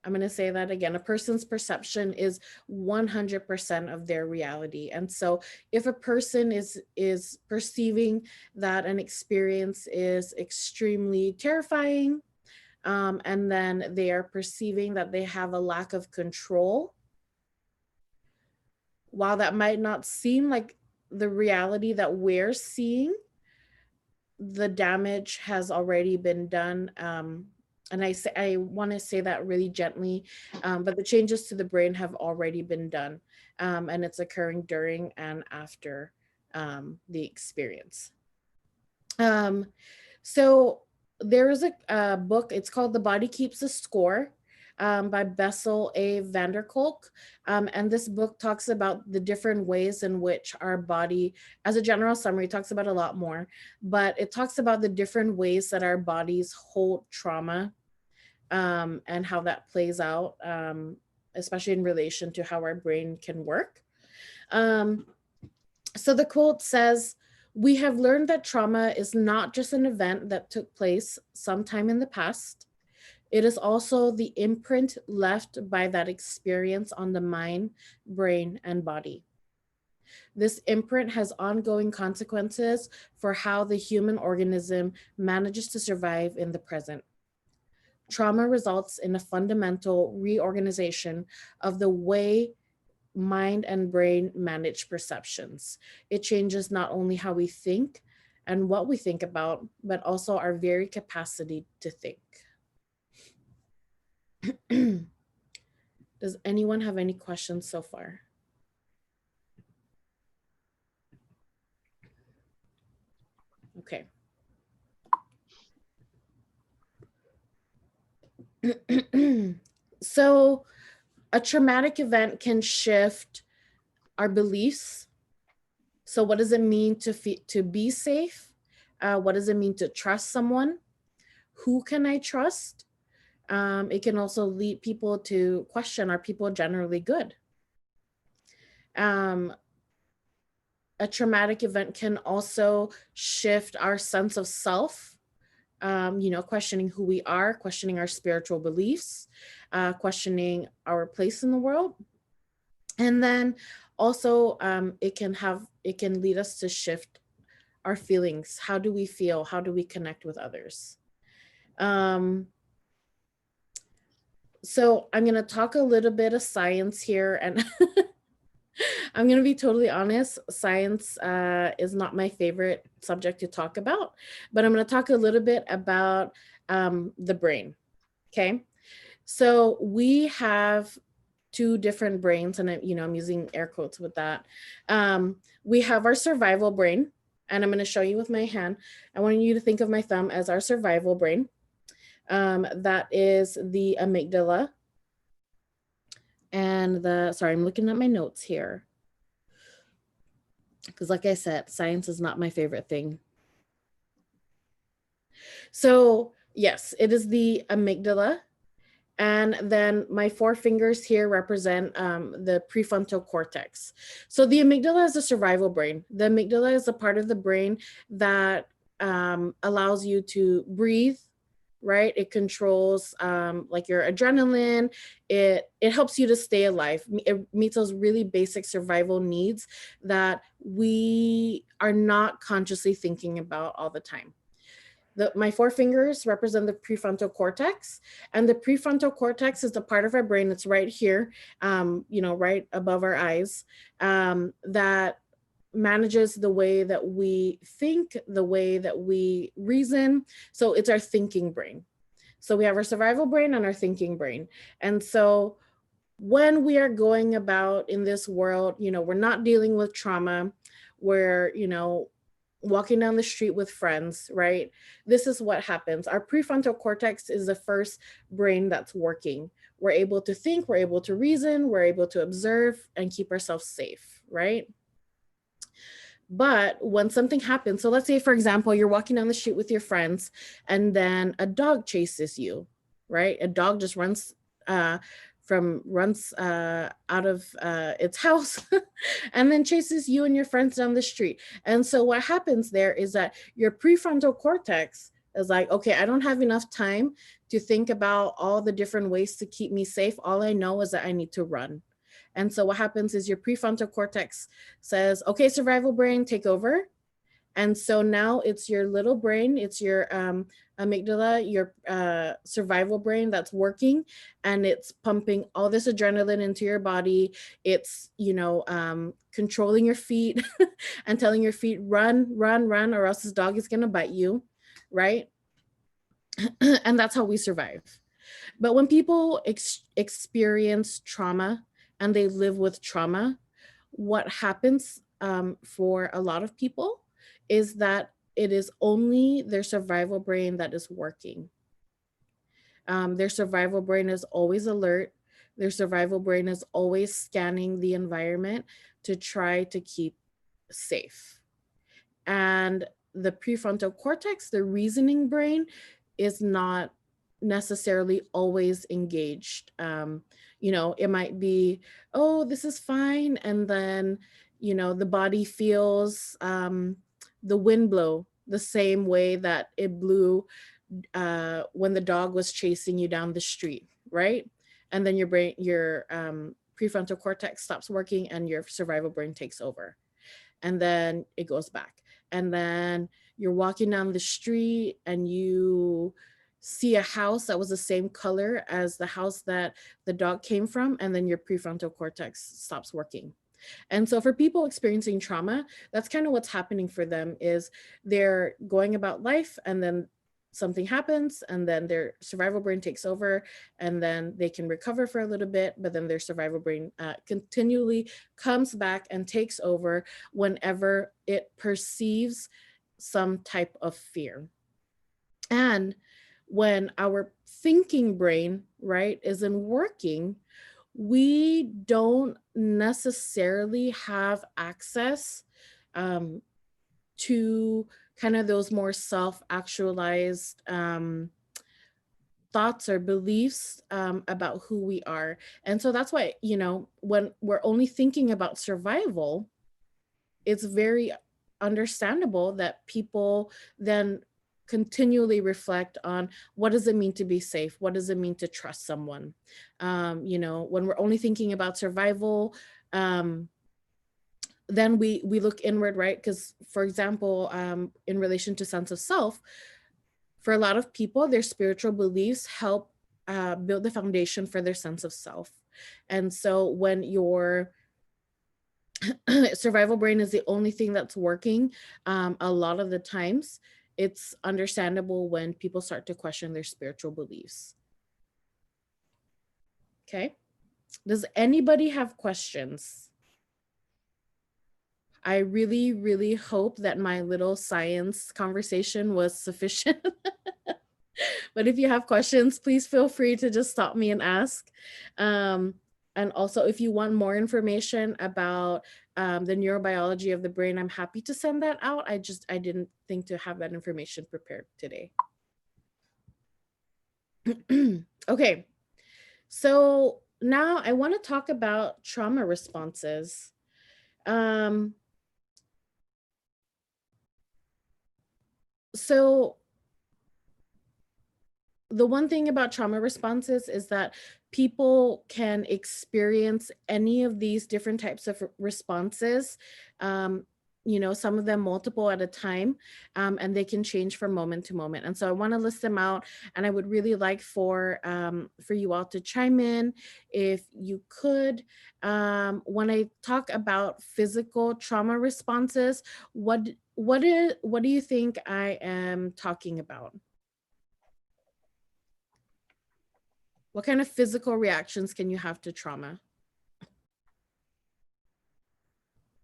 I'm going to say that again. A person's perception is 100% of their reality. And so if a person is perceiving that an experience is extremely terrifying, and then they are perceiving that they have a lack of control, while that might not seem like the reality that we're seeing, the damage has already been done. And I want to say that really gently, but the changes to the brain have already been done, and it's occurring during and after the experience. So there is a book, it's called The Body Keeps the Score, by Bessel A. van der Kolk. And this book talks about the different ways in which our body, as a general summary, talks about a lot more, but it talks about the different ways that our bodies hold trauma, and how that plays out, especially in relation to how our brain can work. So the quote says, "We have learned that trauma is not just an event that took place sometime in the past. It is also the imprint left by that experience on the mind, brain, and body. This imprint has ongoing consequences for how the human organism manages to survive in the present. Trauma results in a fundamental reorganization of the way mind and brain manage perceptions. It changes not only how we think and what we think about, but also our very capacity to think." Does anyone have any questions so far? Okay. So a traumatic event can shift our beliefs. So what does it mean to be safe? What does it mean to trust someone? Who can I trust? It can also lead people to question, are people generally good? A traumatic event can also shift our sense of self, questioning who we are, questioning our spiritual beliefs, questioning our place in the world. And then also it can lead us to shift our feelings. How do we feel? How do we connect with others? So I'm going to talk a little bit of science here, and I'm going to be totally honest, science is not my favorite subject to talk about, but I'm going to talk a little bit about the brain, okay? So we have two different brains, and I'm using air quotes with that. We have our survival brain, and I'm going to show you with my hand. I want you to think of my thumb as our survival brain. That is the amygdala. And sorry, I'm looking at my notes here. Because like I said, science is not my favorite thing. So yes, it is the amygdala. And then my four fingers here represent the prefrontal cortex. So the amygdala is a survival brain. The amygdala is a part of the brain that allows you to breathe, right? It controls like your adrenaline. It helps you to stay alive. It meets those really basic survival needs that we are not consciously thinking about all the time. My four fingers represent the prefrontal cortex, and the prefrontal cortex is the part of our brain that's right here, right above our eyes, that manages the way that we think, the way that we reason. So it's our thinking brain. So we have our survival brain and our thinking brain. And so when we are going about in this world, we're not dealing with trauma, we're, walking down the street with friends, right? This is what happens. Our prefrontal cortex is the first brain that's working. We're able to think, we're able to reason, we're able to observe and keep ourselves safe, right? But when something happens, so let's say, for example, you're walking down the street with your friends and then a dog chases you, right? A dog just runs out of its house and then chases you and your friends down the street. And so what happens there is that your prefrontal cortex is like, okay, I don't have enough time to think about all the different ways to keep me safe. All I know is that I need to run. And so what happens is your prefrontal cortex says, okay, survival brain, take over. And so now it's your little brain, it's your amygdala, your survival brain that's working, and it's pumping all this adrenaline into your body. It's, controlling your feet and telling your feet, run, run, run, or else this dog is gonna bite you, right? And that's how we survive. But when people experience trauma and they live with trauma, what happens for a lot of people is that it is only their survival brain that is working. Their survival brain is always alert. Their survival brain is always scanning the environment to try to keep safe. And the prefrontal cortex, the reasoning brain, is not necessarily always engaged. It might be, oh, this is fine. And then, the body feels the wind blow the same way that it blew when the dog was chasing you down the street, right? And then your prefrontal cortex stops working and your survival brain takes over. And then it goes back. And then you're walking down the street and you see a house that was the same color as the house that the dog came from, and then your prefrontal cortex stops working. And so for people experiencing trauma, that's kind of what's happening for them, is they're going about life and then something happens and then their survival brain takes over, and then they can recover for a little bit, but then their survival brain continually comes back and takes over whenever it perceives some type of fear. And when our thinking brain, right, isn't working, we don't necessarily have access to kind of those more self-actualized thoughts or beliefs about who we are. And so that's why, when we're only thinking about survival, it's very understandable that people then continually reflect on, what does it mean to be safe? What does it mean to trust someone? When we're only thinking about survival, then we look inward, right? Because, for example, in relation to sense of self, for a lot of people, their spiritual beliefs help build the foundation for their sense of self. And so when your survival brain is the only thing that's working, a lot of the times, it's understandable when people start to question their spiritual beliefs. Okay. Does anybody have questions? I really, really hope that my little science conversation was sufficient. But if you have questions, please feel free to just stop me and ask. And also, if you want more information about the neurobiology of the brain, I'm happy to send that out. I didn't think to have that information prepared today. Okay, so now I want to talk about trauma responses. So the one thing about trauma responses is that people can experience any of these different types of responses, some of them multiple at a time, and they can change from moment to moment. And so I want to list them out, and I would really like for you all to chime in if you could. When I talk about physical trauma responses, what do you think I am talking about? What kind of physical reactions can you have to trauma?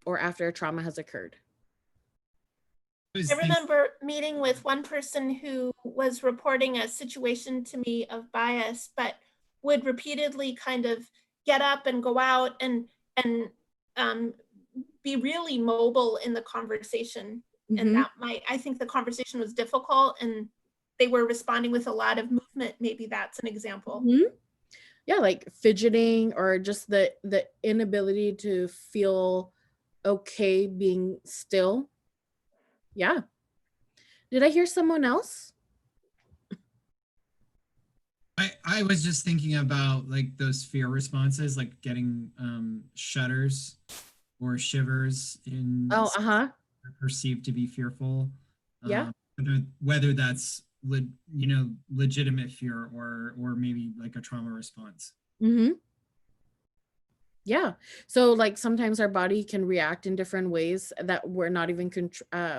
Or after a trauma has occurred? I remember meeting with one person who was reporting a situation to me of bias, but would repeatedly kind of get up and go out and be really mobile in the conversation. And that I think the conversation was difficult and they were responding with a lot of movement. Maybe that's an example. Yeah, like fidgeting, or just the inability to feel okay being still. Yeah. Did I hear someone else? I was just thinking about like those fear responses, like getting shudders or shivers in perceived to be fearful. Yeah. Whether that's legitimate fear or maybe like a trauma response. Yeah. So like sometimes our body can react in different ways that we're not even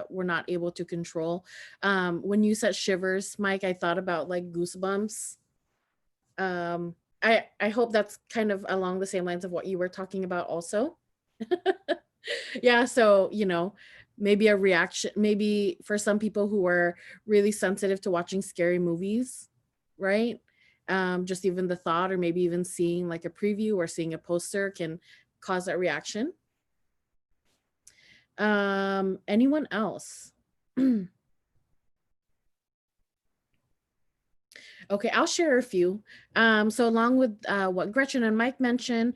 we're not able to control. When you said shivers, Mike, I thought about like goosebumps. I hope that's kind of along the same lines of what you were talking about also. Yeah, so maybe a reaction, maybe for some people who are really sensitive to watching scary movies, right? Just even the thought, or maybe even seeing like a preview or seeing a poster can cause that reaction. Anyone else? Okay, I'll share a few. So along with what Gretchen and Mike mentioned,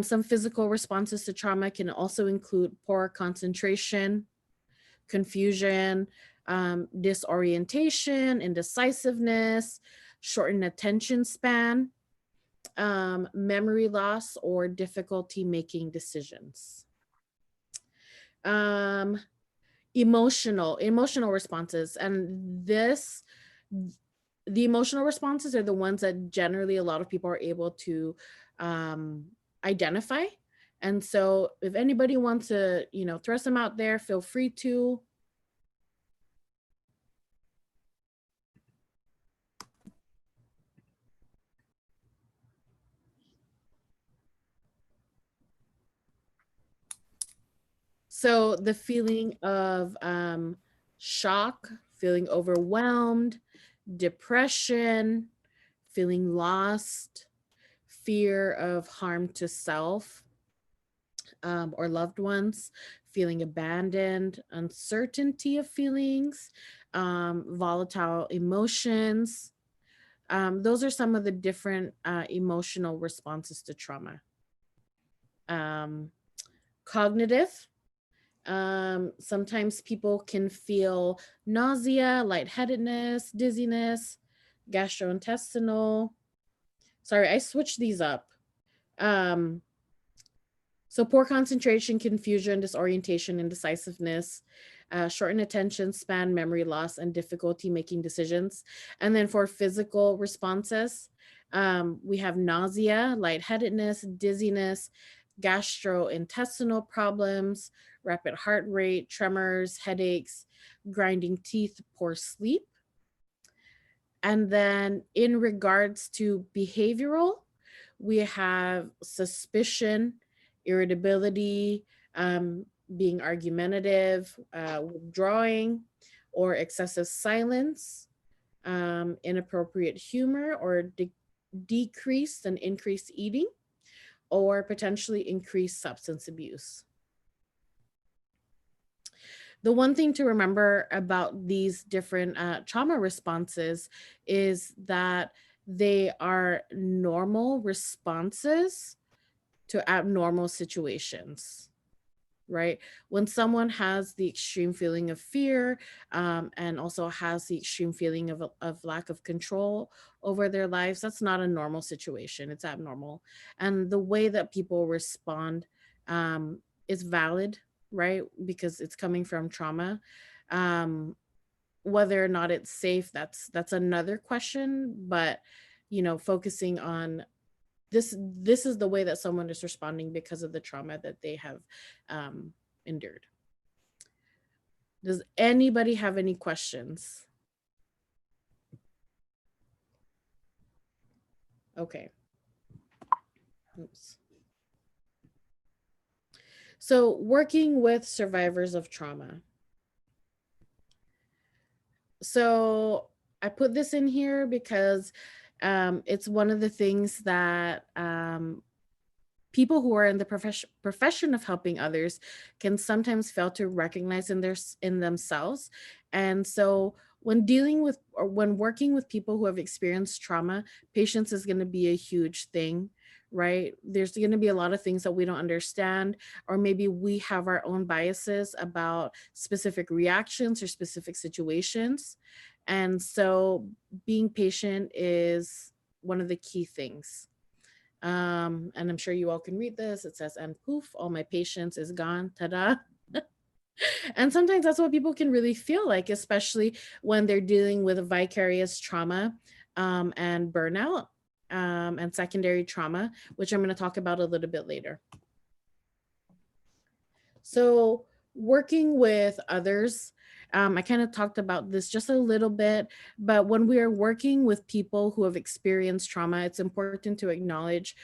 some physical responses to trauma can also include poor concentration, confusion, disorientation, indecisiveness, shortened attention span, memory loss, or difficulty making decisions. Emotional responses, and the emotional responses are the ones that generally a lot of people are able to identify. And so if anybody wants to, throw some out there, feel free to. So the feeling of shock, feeling overwhelmed, depression, feeling lost, fear of harm to self or loved ones, feeling abandoned, uncertainty of feelings, volatile emotions. Those are some of the different emotional responses to trauma. Cognitive. Sometimes people can feel nausea, lightheadedness, dizziness, gastrointestinal. Sorry, I switched these up. So poor concentration, confusion, disorientation, indecisiveness, shortened attention span, memory loss, and difficulty making decisions. And then for physical responses, we have nausea, lightheadedness, dizziness, gastrointestinal problems, rapid heart rate, tremors, headaches, grinding teeth, poor sleep. And then in regards to behavioral, we have suspicion, irritability, being argumentative, withdrawing, or excessive silence, inappropriate humor, or decreased and increased eating, or potentially increased substance abuse. The one thing to remember about these different trauma responses is that they are normal responses to abnormal situations, right? When someone has the extreme feeling of fear and also has the extreme feeling of lack of control over their lives, that's not a normal situation, it's abnormal. And the way that people respond is valid, right? Because it's coming from trauma. Whether or not it's safe, that's another question, but focusing on this is the way that someone is responding because of the trauma that they have endured. Does anybody have any questions? Okay. Oops. So working with survivors of trauma. So I put this in here because it's one of the things that people who are in the profession of helping others can sometimes fail to recognize in themselves. And so when dealing with or when working with people who have experienced trauma, patience is going to be a huge thing, right? There's going to be a lot of things that we don't understand, or maybe we have our own biases about specific reactions or specific situations. And so being patient is one of the key things. And I'm sure you all can read this. It says, and poof, all my patience is gone, ta-da. And sometimes that's what people can really feel like, especially when they're dealing with vicarious trauma and burnout and secondary trauma, which I'm going to talk about a little bit later. So working with others, I kind of talked about this just a little bit, but when we are working with people who have experienced trauma, it's important to acknowledge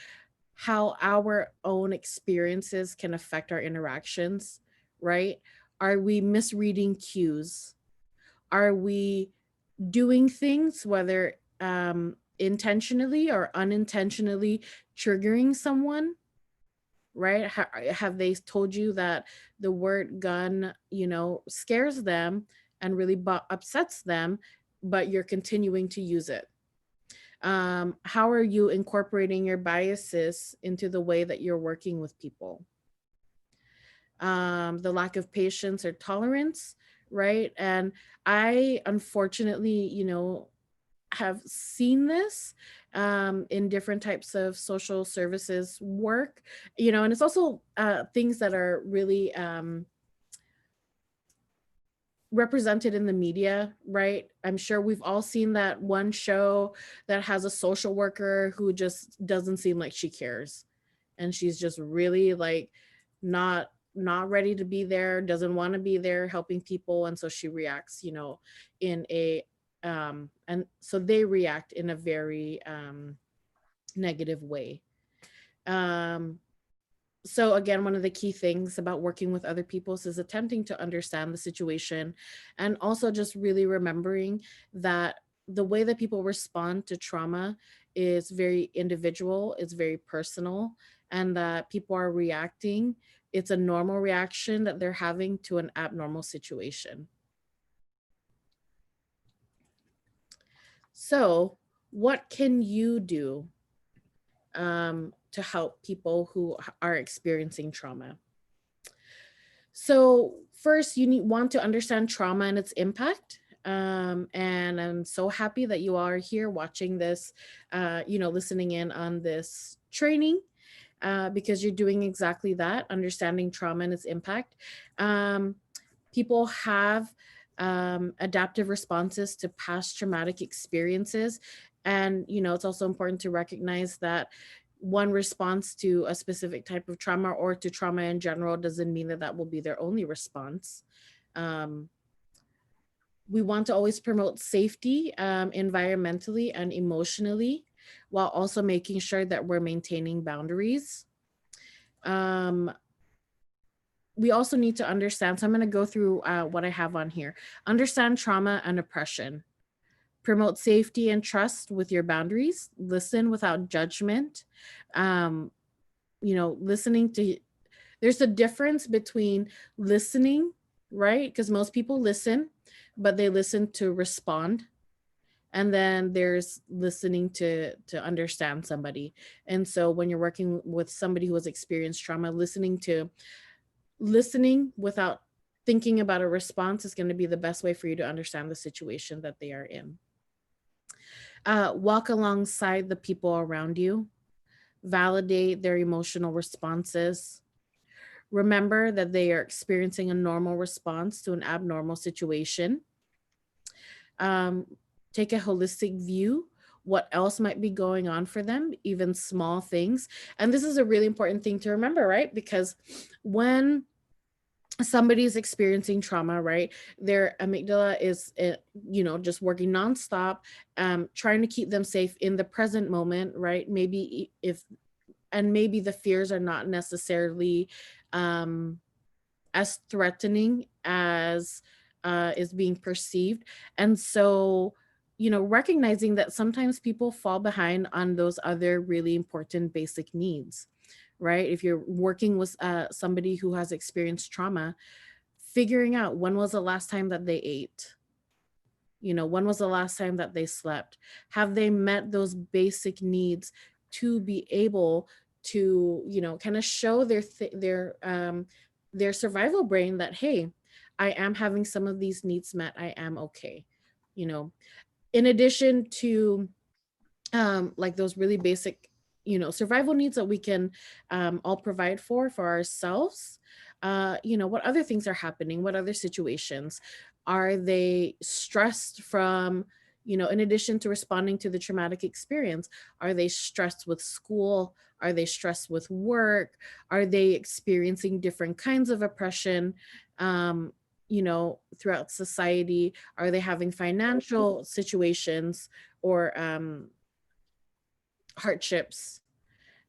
how our own experiences can affect our interactions, right? Are we misreading cues? Are we doing things, whether intentionally or unintentionally, triggering someone? Right? Have they told you that the word gun, scares them and really upsets them, but you're continuing to use it? How are you incorporating your biases into the way that you're working with people? The lack of patience or tolerance, right? And I unfortunately, have seen this in different types of social services work, and it's also things that are really represented in the media, right? I'm sure we've all seen that one show that has a social worker who just doesn't seem like she cares. And she's just really like not ready to be there, doesn't want to be there helping people. And so she reacts, in a and so they react in a very negative way. So again, one of the key things about working with other people is attempting to understand the situation, and also just really remembering that the way that people respond to trauma is very individual, it's very personal, and that people are reacting. It's a normal reaction that they're having to an abnormal situation. So what can you do to help people who are experiencing trauma? So first, you want to understand trauma and its impact. And I'm so happy that you are here watching this, listening in on this training, because you're doing exactly that, understanding trauma and its impact. People have adaptive responses to past traumatic experiences. And, it's also important to recognize that one response to a specific type of trauma or to trauma in general doesn't mean that that will be their only response. We want to always promote safety environmentally and emotionally, while also making sure that we're maintaining boundaries. We also need to understand, so I'm going to go through what I have on here. Understand trauma and oppression. Promote safety and trust with your boundaries. Listen without judgment. Listening to, there's a difference between listening, right? Because most people listen, but they listen to respond. And then there's listening to understand somebody. And so when you're working with somebody who has experienced trauma, listening without thinking about a response is going to be the best way for you to understand the situation that they are in. Walk alongside the people around you. Validate their emotional responses. Remember that they are experiencing a normal response to an abnormal situation. Take a holistic view. What else might be going on for them, even small things. And this is a really important thing to remember, right? Because when somebody is experiencing trauma, right, their amygdala is, just working nonstop, trying to keep them safe in the present moment, right? Maybe maybe the fears are not necessarily as threatening as is being perceived. And so, recognizing that sometimes people fall behind on those other really important basic needs, right? If you're working with somebody who has experienced trauma, figuring out when was the last time that they ate, when was the last time that they slept? Have they met those basic needs to be able to, kind of show their survival brain that, hey, I am having some of these needs met. I am okay. In addition to like those really basic, survival needs that we can all provide for ourselves. What other things are happening? What other situations? Are they stressed from, in addition to responding to the traumatic experience, are they stressed with school? Are they stressed with work? Are they experiencing different kinds of oppression, throughout society? Are they having financial situations or hardships?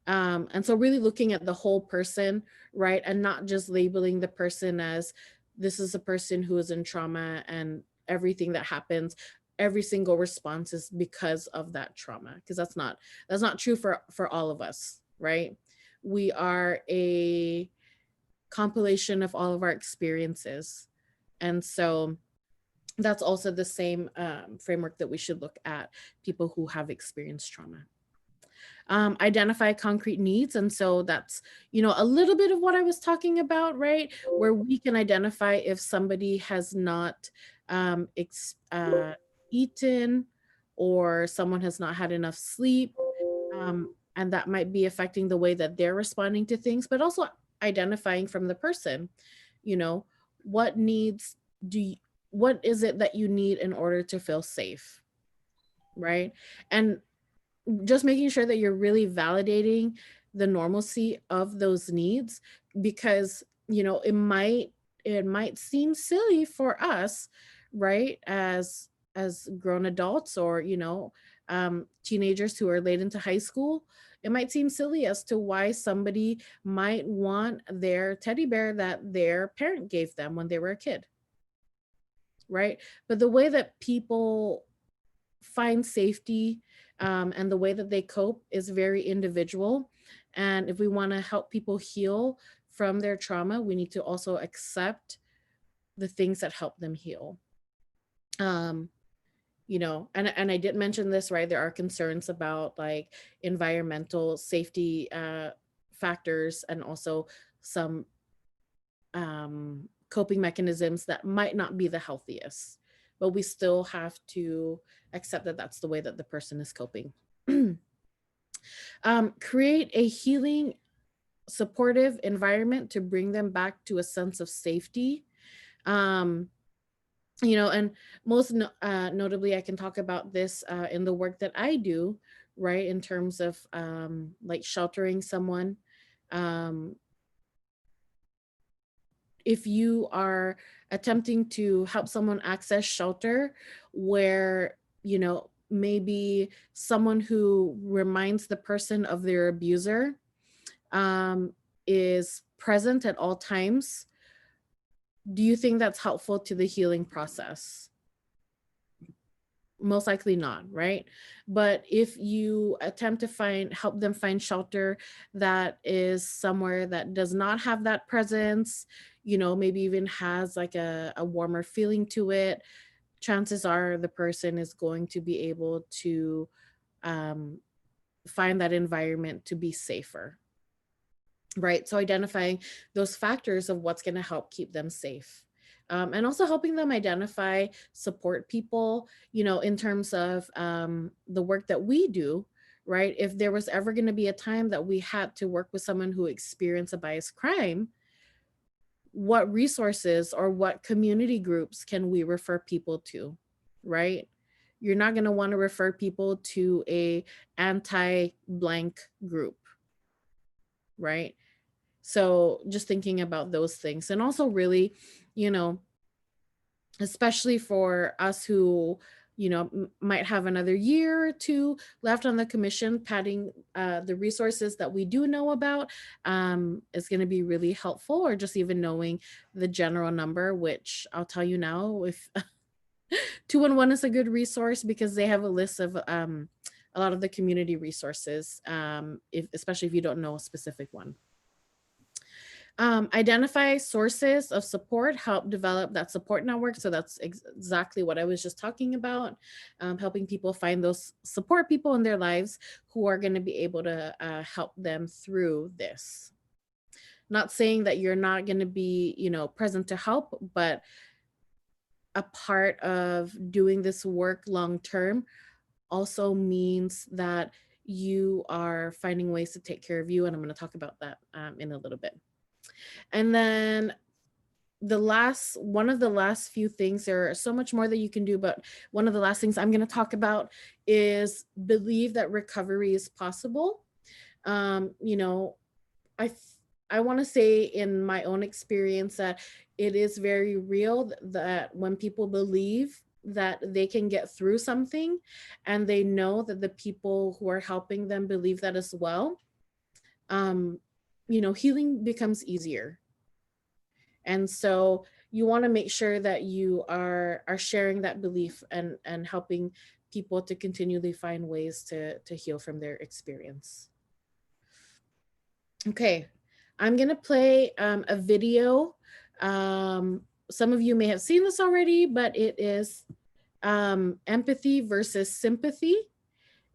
And so really looking at the whole person, right? And not just labeling the person as this is a person who is in trauma and everything that happens, every single response is because of that trauma. Because that's not true for all of us, right? We are a compilation of all of our experiences. And so that's also the same framework that we should look at people who have experienced trauma. Identify concrete needs. And so that's, a little bit of what I was talking about, right? Where we can identify if somebody has not eaten or someone has not had enough sleep. And that might be affecting the way that they're responding to things, but also identifying from the person, what is it that you need in order to feel safe, right? And just making sure that you're really validating the normalcy of those needs, because it might seem silly for us, right, as grown adults or teenagers who are late into high school. It might seem silly as to why somebody might want their teddy bear that their parent gave them when they were a kid, right? But the way that people find safety and the way that they cope is very individual. And if we want to help people heal from their trauma, we need to also accept the things that help them heal. And I did mention this, right? There are concerns about like environmental safety factors and also some coping mechanisms that might not be the healthiest, but we still have to accept that that's the way that the person is coping. Create a healing, supportive environment to bring them back to a sense of safety. And most notably, I can talk about this in the work that I do, right? In terms of like sheltering someone. If you are attempting to help someone access shelter where, maybe someone who reminds the person of their abuser is present at all times, do you think that's helpful to the healing process? Most likely not, right? But if you attempt to help them find shelter that is somewhere that does not have that presence, maybe even has like a warmer feeling to it, chances are the person is going to be able to find that environment to be safer, right? So identifying those factors of what's going to help keep them safe. And also helping them identify support people, in terms of the work that we do, right? If there was ever going to be a time that we had to work with someone who experienced a biased crime, what resources or what community groups can we refer people to, right? You're not going to want to refer people to a anti-blank group, right? So just thinking about those things. And also really, you know, especially for us who, you know, might have another year or two left on the commission, padding the resources that we do know about is going to be really helpful, or just even knowing the general number, which I'll tell you now, if 211 is a good resource because they have a list of a lot of the community resources, especially if you don't know a specific one. Identify sources of support, help develop that support network. So that's exactly what I was just talking about, helping people find those support people in their lives who are going to be able to help them through this. Not saying that you're not going to be, you know, present to help, but a part of doing this work long term also means that you are finding ways to take care of you. And I'm going to talk about that in a little bit. And then one of the last few things, there are so much more that you can do, but one of the last things I'm going to talk about is believe that recovery is possible. You know, I want to say in my own experience that it is very real that when people believe that they can get through something and they know that the people who are helping them believe that as well, you know, healing becomes easier. And so you want to make sure that you are sharing that belief and helping people to continually find ways to heal from their experience. Okay, I'm going to play a video. Some of you may have seen this already, but it is empathy versus sympathy.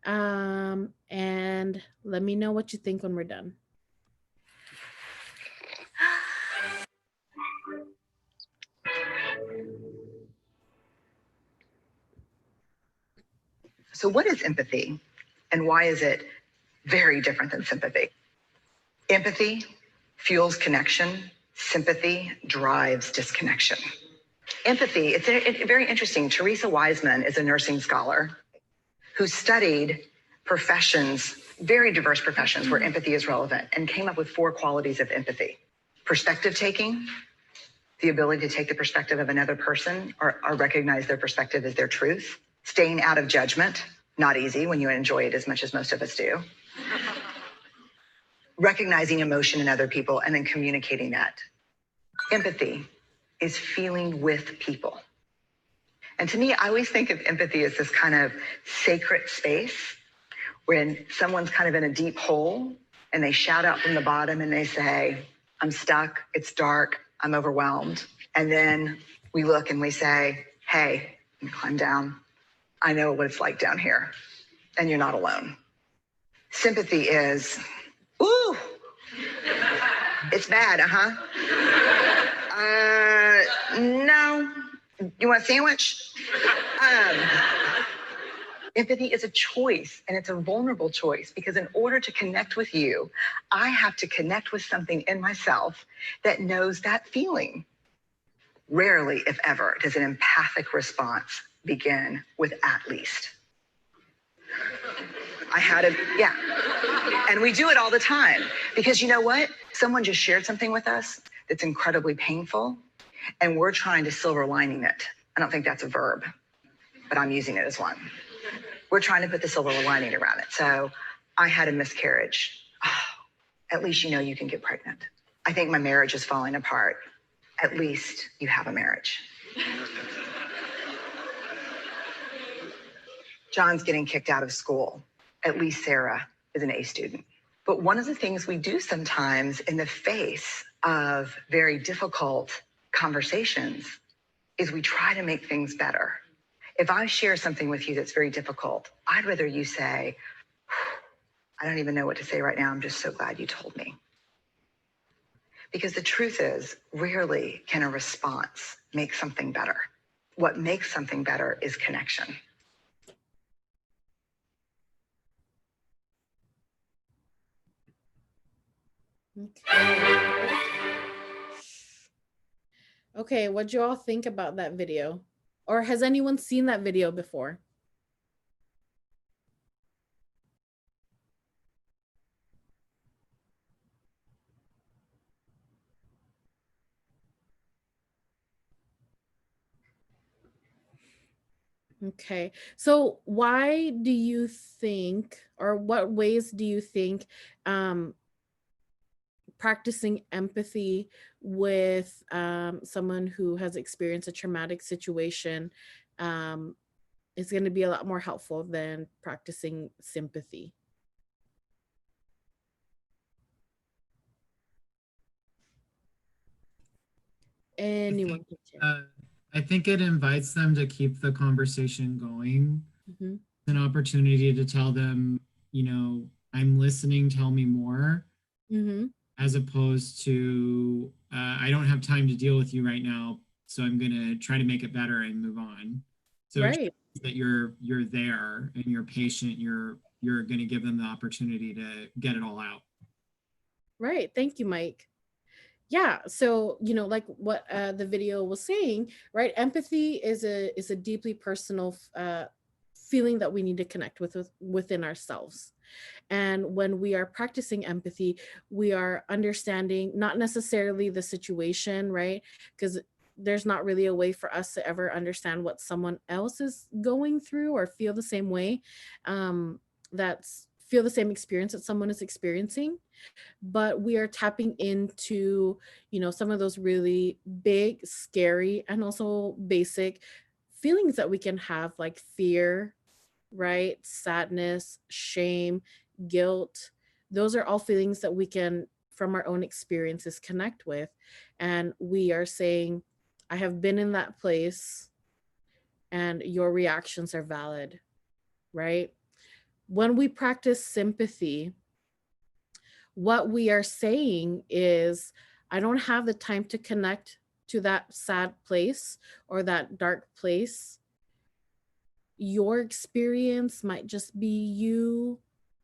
And let me know what you think when we're done. So what is empathy and why is it very different than sympathy? Empathy fuels connection. Sympathy drives disconnection. Empathy, it's very interesting. Teresa Wiseman is a nursing scholar who studied professions, very diverse professions where empathy is relevant, and came up with 4 qualities of empathy. Perspective taking, the ability to take the perspective of another person or recognize their perspective as their truth. Staying out of judgment, not easy when you enjoy it as much as most of us do. Recognizing emotion in other people and then communicating that. Empathy is feeling with people. And to me, I always think of empathy as this kind of sacred space when someone's kind of in a deep hole and they shout out from the bottom and they say, I'm stuck, it's dark, I'm overwhelmed. And then we look and we say, hey, climb down. I know what it's like down here, and you're not alone. Sympathy is, ooh, it's bad, no, you want a sandwich? Empathy is a choice, and it's a vulnerable choice, because in order to connect with you, I have to connect with something in myself that knows that feeling. Rarely, if ever, does an empathic response begin with at least. Yeah. And we do it all the time, because you know what? Someone just shared something with us that's incredibly painful, and we're trying to silver lining it. I don't think that's a verb, but I'm using it as one. We're trying to put the silver lining around it. So I had a miscarriage. Oh, at least you know you can get pregnant. I think my marriage is falling apart. At least you have a marriage. John's getting kicked out of school. At least Sarah is an A student. But one of the things we do sometimes in the face of very difficult conversations is we try to make things better. If I share something with you that's very difficult, I'd rather you say, I don't even know what to say right now. I'm just so glad you told me. Because the truth is, rarely can a response make something better. What makes something better is connection. Okay. Okay, what'd you all think about that video? Or has anyone seen that video before? Okay, so why do you think, or what ways do you think practicing empathy with someone who has experienced a traumatic situation is going to be a lot more helpful than practicing sympathy? Anyone can share. I think it invites them to keep the conversation going. Mhm. An opportunity to tell them, you know, I'm listening, tell me more, Mhm. as opposed to, I don't have time to deal with you right now, so I'm going to try to make it better and move on. So it Right. shows that you're there and you're patient, you're going to give them the opportunity to get it all out. Right. Thank you, Mike. Yeah, so like what the video was saying, right? Empathy is a deeply personal feeling that we need to connect with within ourselves. And when we are practicing empathy, we are understanding not necessarily the situation, right? Because there's not really a way for us to ever understand what someone else is going through or feel the same way, feel the same experience that someone is experiencing. But we are tapping into some of those really big, scary, and also basic feelings that we can have, like fear, right? Sadness, shame, guilt. Those are all feelings that we can, from our own experiences, connect with. And we are saying, I have been in that place and your reactions are valid, right? When we practice sympathy, what we are saying is, I don't have the time to connect to that sad place or that dark place. Your experience might just be you,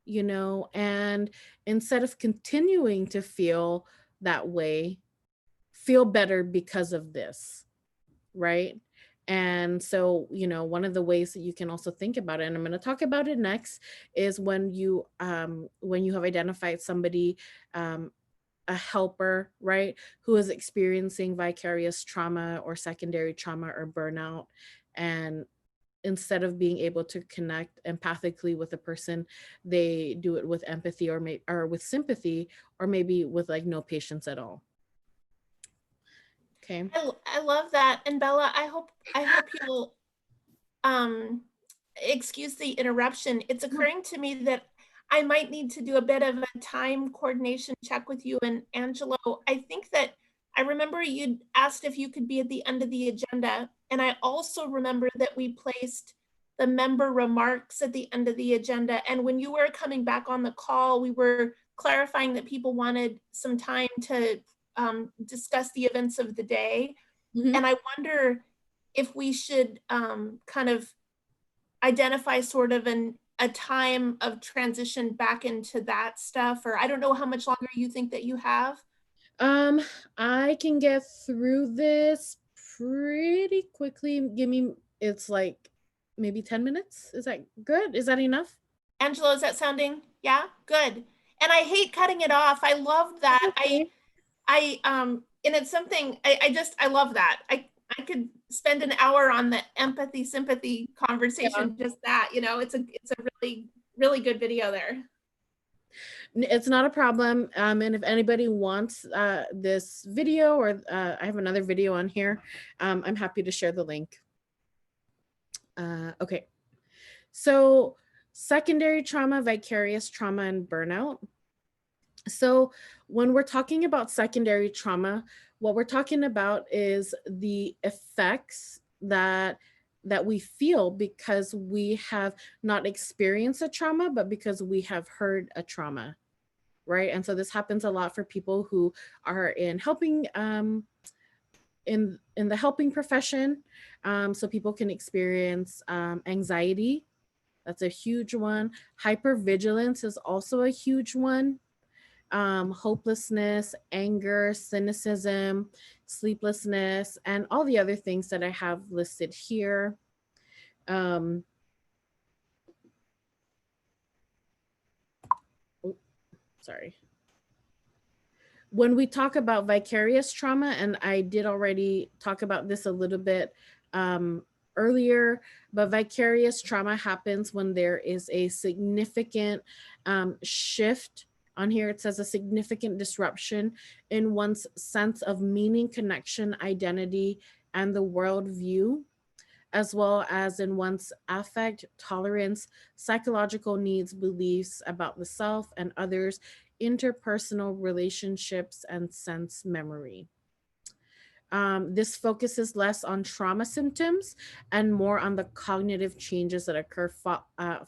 and instead of continuing to feel that way, feel better because of this, right? And so, one of the ways that you can also think about it, and I'm going to talk about it next, is when you have identified somebody, a helper, right, who is experiencing vicarious trauma or secondary trauma or burnout, and instead of being able to connect empathically with a person, they do it with empathy or with sympathy, or maybe with like no patience at all. Okay. I love that. And Bella, I hope you'll excuse the interruption. It's occurring to me that I might need to do a bit of a time coordination check with you and Angelo. I think that I remember you'd asked if you could be at the end of the agenda. And I also remember that we placed the member remarks at the end of the agenda. And when you were coming back on the call, we were clarifying that people wanted some time to discuss the events of the day. Mm-hmm. And I wonder if we should kind of identify sort of a time of transition back into that stuff, or I don't know how much longer you think that you have. I can get through this pretty quickly. It's like maybe 10 minutes. Is that good? Is that enough? Angela, is that sounding? Yeah, good. And I hate cutting it off. I love that. Okay. And it's something I love that. I could spend an hour on the empathy sympathy conversation. Yeah. Just that, it's a really, really good video there. It's not a problem. And if anybody wants this video, or I have another video on here, I'm happy to share the link. Okay. So secondary trauma, vicarious trauma, and burnout. So when we're talking about secondary trauma, what we're talking about is the effects that we feel because we have not experienced a trauma, but because we have heard a trauma, right? And so this happens a lot for people who are in helping, in the helping profession. So people can experience anxiety. That's a huge one. Hypervigilance is also a huge one. hopelessness, anger, cynicism, sleeplessness, and all the other things that I have listed here. Sorry. When we talk about vicarious trauma, and I did already talk about this a little bit earlier, but vicarious trauma happens when there is a significant shift. On here, it says a significant disruption in one's sense of meaning, connection, identity, and the worldview, as well as in one's affect, tolerance, psychological needs, beliefs about the self and others, interpersonal relationships, and sense memory. This focuses less on trauma symptoms and more on the cognitive changes that occur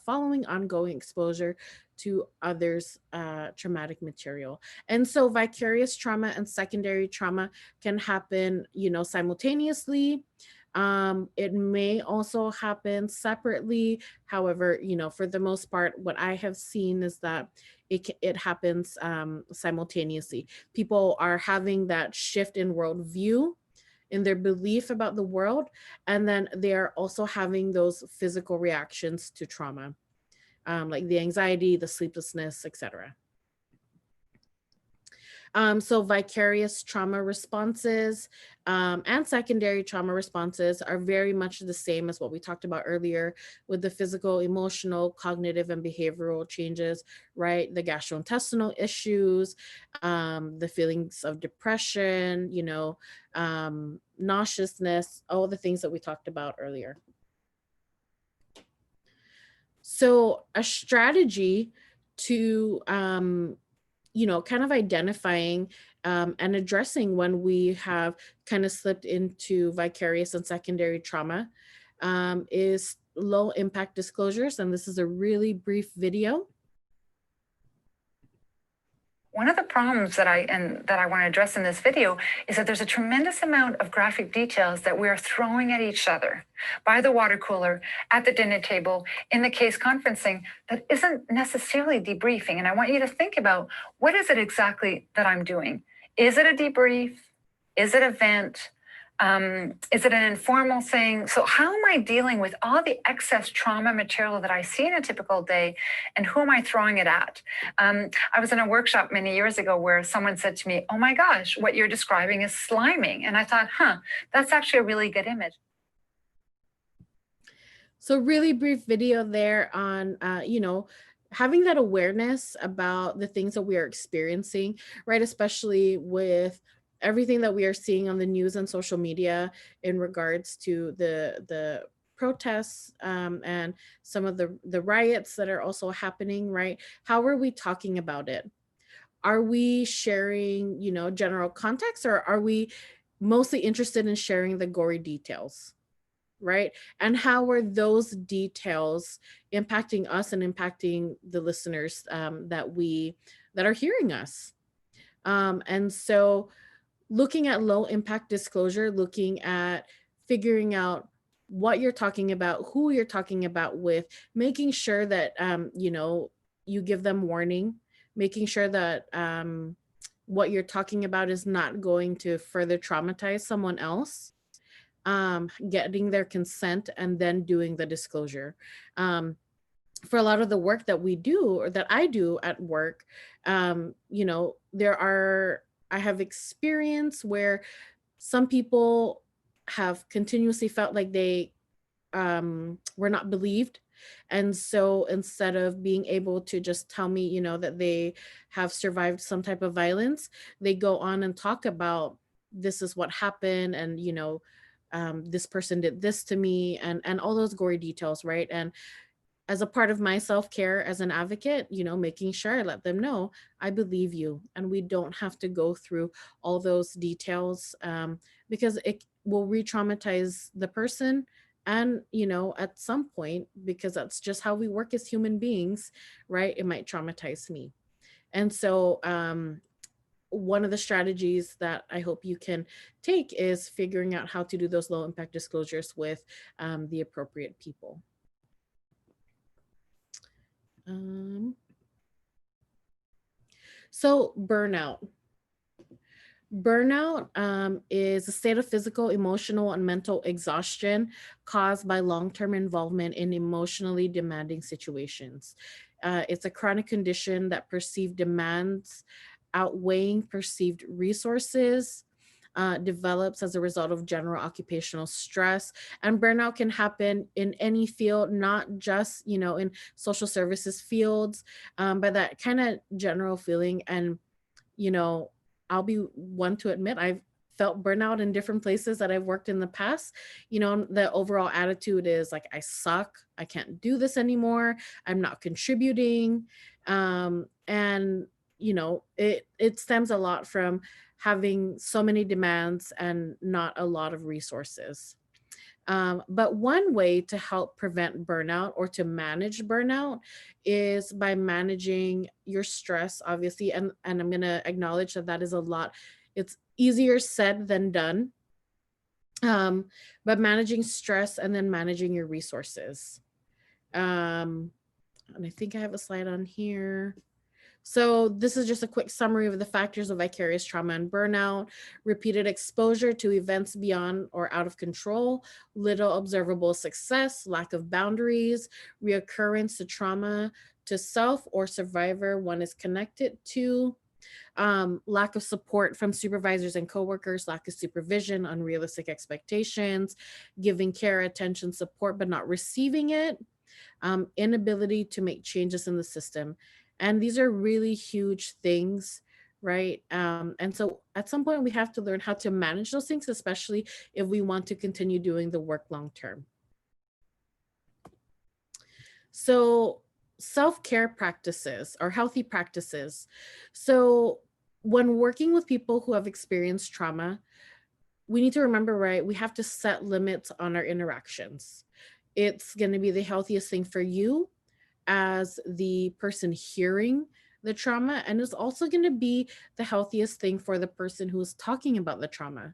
following ongoing exposure to others' traumatic material. And so vicarious trauma and secondary trauma can happen, simultaneously. It may also happen separately. However, for the most part, what I have seen is that it happens simultaneously. People are having that shift in worldview, in their belief about the world, and then they're also having those physical reactions to trauma, like the anxiety, the sleeplessness, etc. So vicarious trauma responses and secondary trauma responses are very much the same as what we talked about earlier with the physical, emotional, cognitive, and behavioral changes, right? The gastrointestinal issues, the feelings of depression, nauseousness, all the things that we talked about earlier. So a strategy to kind of identifying and addressing when we have kind of slipped into vicarious and secondary trauma is low impact disclosures. And this is a really brief video. One of the problems that I want to address in this video is that there's a tremendous amount of graphic details that we are throwing at each other by the water cooler, at the dinner table, in the case conferencing that isn't necessarily debriefing. And I want you to think about, what is it exactly that I'm doing? Is it a debrief? Is it a vent? Is it an informal thing? So how am I dealing with all the excess trauma material that I see in a typical day, and who am I throwing it at? I was in a workshop many years ago where someone said to me, "Oh my gosh, what you're describing is sliming." And I thought, that's actually a really good image. So really brief video there on, having that awareness about the things that we are experiencing, right? Especially with everything that we are seeing on the news and social media in regards to the protests and some of the riots that are also happening, right? How are we talking about it? Are we sharing, general context, or are we mostly interested in sharing the gory details, right? And how are those details impacting us and impacting the listeners that are hearing us? And so looking at low impact disclosure, looking at figuring out what you're talking about, who you're talking about with, making sure that, you give them warning, making sure that what you're talking about is not going to further traumatize someone else, getting their consent, and then doing the disclosure. For a lot of the work that we do, or that I do at work, I have experience where some people have continuously felt like they were not believed. And so instead of being able to just tell me, that they have survived some type of violence, they go on and talk about, this is what happened, and, this person did this to me, and all those gory details, right? And as a part of my self-care as an advocate, making sure I let them know, I believe you, and we don't have to go through all those details because it will re-traumatize the person. And, at some point, because that's just how we work as human beings, right? It might traumatize me. And so one of the strategies that I hope you can take is figuring out how to do those low impact disclosures with the appropriate people. So burnout. Burnout is a state of physical, emotional, and mental exhaustion caused by long-term involvement in emotionally demanding situations. It's a chronic condition that perceived demands outweighing perceived resources, develops as a result of general occupational stress. And burnout can happen in any field, not just, in social services fields, but that kind of general feeling. And, I'll be one to admit I've felt burnout in different places that I've worked in the past. The overall attitude is like, I suck. I can't do this anymore. I'm not contributing. And it stems a lot from having so many demands and not a lot of resources. But one way to help prevent burnout or to manage burnout is by managing your stress, obviously. And I'm going to acknowledge that that is a lot. It's easier said than done. But managing stress and then managing your resources. And I think I have a slide on here. So this is just a quick summary of the factors of vicarious trauma and burnout: repeated exposure to events beyond or out of control, little observable success, lack of boundaries, reoccurrence to trauma to self or survivor one is connected to, lack of support from supervisors and coworkers, lack of supervision, unrealistic expectations, giving care, attention, support, but not receiving it, inability to make changes in the system. And these are really huge things, right? And so at some point we have to learn how to manage those things, especially if we want to continue doing the work long term. So self-care practices or healthy practices. So when working with people who have experienced trauma, we need to remember, right, we have to set limits on our interactions. It's going to be the healthiest thing for you as the person hearing the trauma, and it's also going to be the healthiest thing for the person who's talking about the trauma.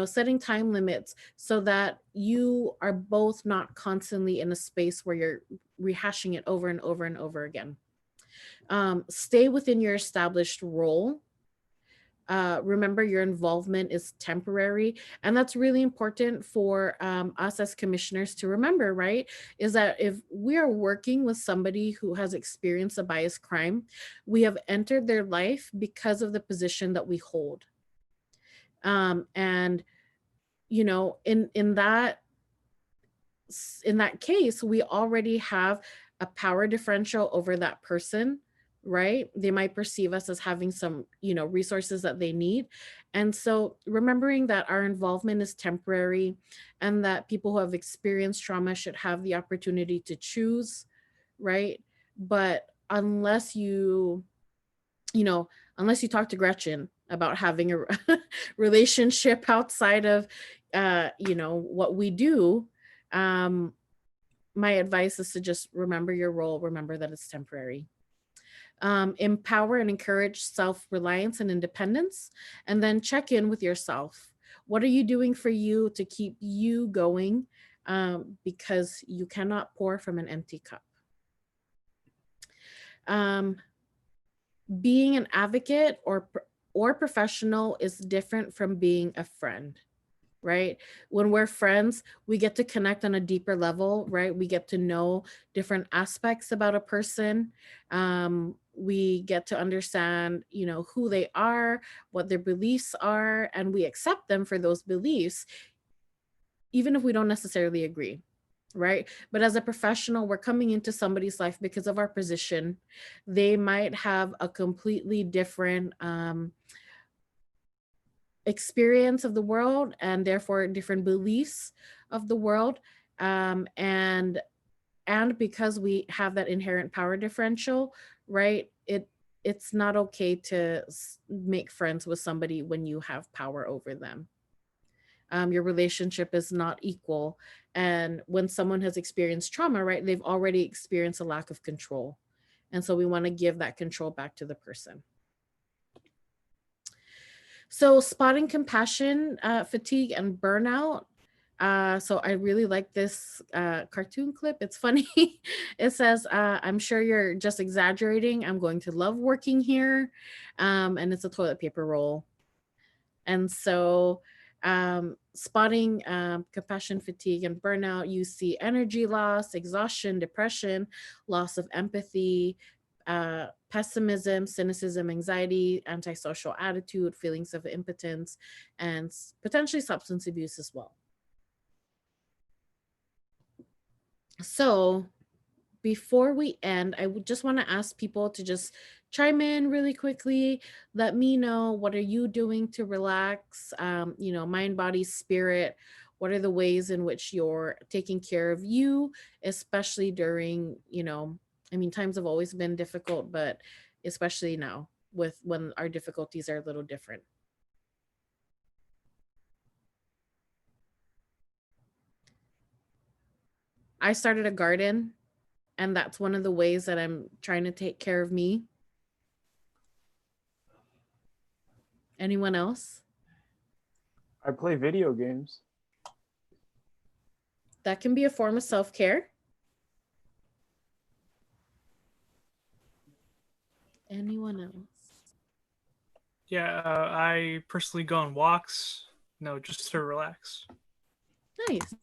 Setting time limits so that you are both not constantly in a space where you're rehashing it over and over and over again. Stay within your established role. Remember, your involvement is temporary. And that's really important for us as commissioners to remember, right? Is that if we are working with somebody who has experienced a biased crime, we have entered their life because of the position that we hold. And, in that case, we already have a power differential over that person, right? They might perceive us as having some, resources that they need. And so remembering that our involvement is temporary and that people who have experienced trauma should have the opportunity to choose, right? But unless you talk to Gretchen about having a relationship outside of, what we do, my advice is to just remember your role, remember that it's temporary. Empower and encourage self-reliance and independence, and then check in with yourself. What are you doing for you to keep you going? Because you cannot pour from an empty cup. Being an advocate or professional is different from being a friend, right? When we're friends, we get to connect on a deeper level, right? We get to know different aspects about a person. We get to understand, who they are, what their beliefs are, and we accept them for those beliefs, even if we don't necessarily agree, right? But as a professional, we're coming into somebody's life because of our position. They might have a completely different experience of the world and therefore different beliefs of the world. And because we have that inherent power differential, right? It's not okay to make friends with somebody when you have power over them. Your relationship is not equal. And when someone has experienced trauma, right, they've already experienced a lack of control. And so we want to give that control back to the person. So spotting compassion, fatigue, and burnout. So I really like this cartoon clip. It's funny. It says, I'm sure you're just exaggerating. I'm going to love working here. And it's a toilet paper roll. And so spotting compassion fatigue and burnout, you see energy loss, exhaustion, depression, loss of empathy, pessimism, cynicism, anxiety, antisocial attitude, feelings of impotence, and potentially substance abuse as well. So before we end, I would just want to ask people to just chime in really quickly. Let me know, what are you doing to relax, mind, body, spirit? What are the ways in which you're taking care of you, especially during, times have always been difficult, but especially now with when our difficulties are a little different. I started a garden, and that's one of the ways that I'm trying to take care of me. Anyone else? I play video games. That can be a form of self-care. Anyone else? Yeah, I personally go on walks, just to relax. Nice.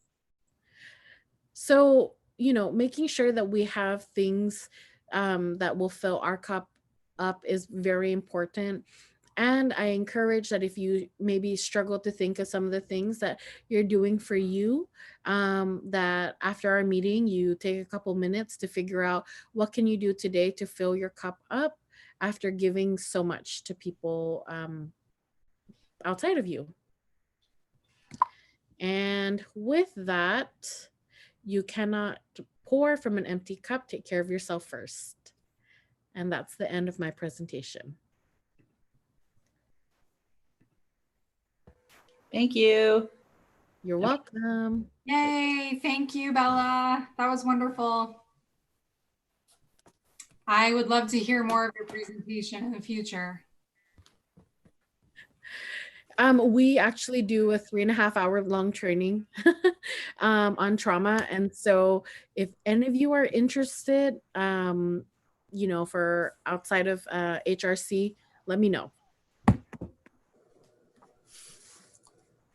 So, making sure that we have things that will fill our cup up is very important. And I encourage that if you maybe struggle to think of some of the things that you're doing for you, that after our meeting, you take a couple minutes to figure out what can you do today to fill your cup up after giving so much to people outside of you. And with that, you cannot pour from an empty cup. Take care of yourself first. And that's the end of my presentation. Thank you. You're welcome. Yay, thank you, Bella. That was wonderful. I would love to hear more of your presentation in the future. We actually do a 3.5-hour long training on trauma. And so if any of you are interested, for outside of HRC, let me know.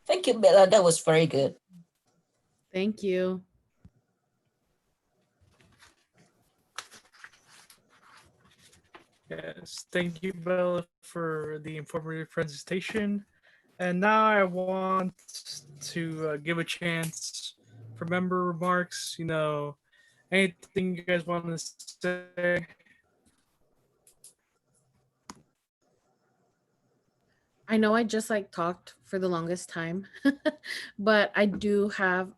Thank you, Bella. That was very good. Thank you. Yes, thank you, Bella, for the informative presentation. And now I want to give a chance for member remarks. Anything you guys want to say? I know I just talked for the longest time, but I do have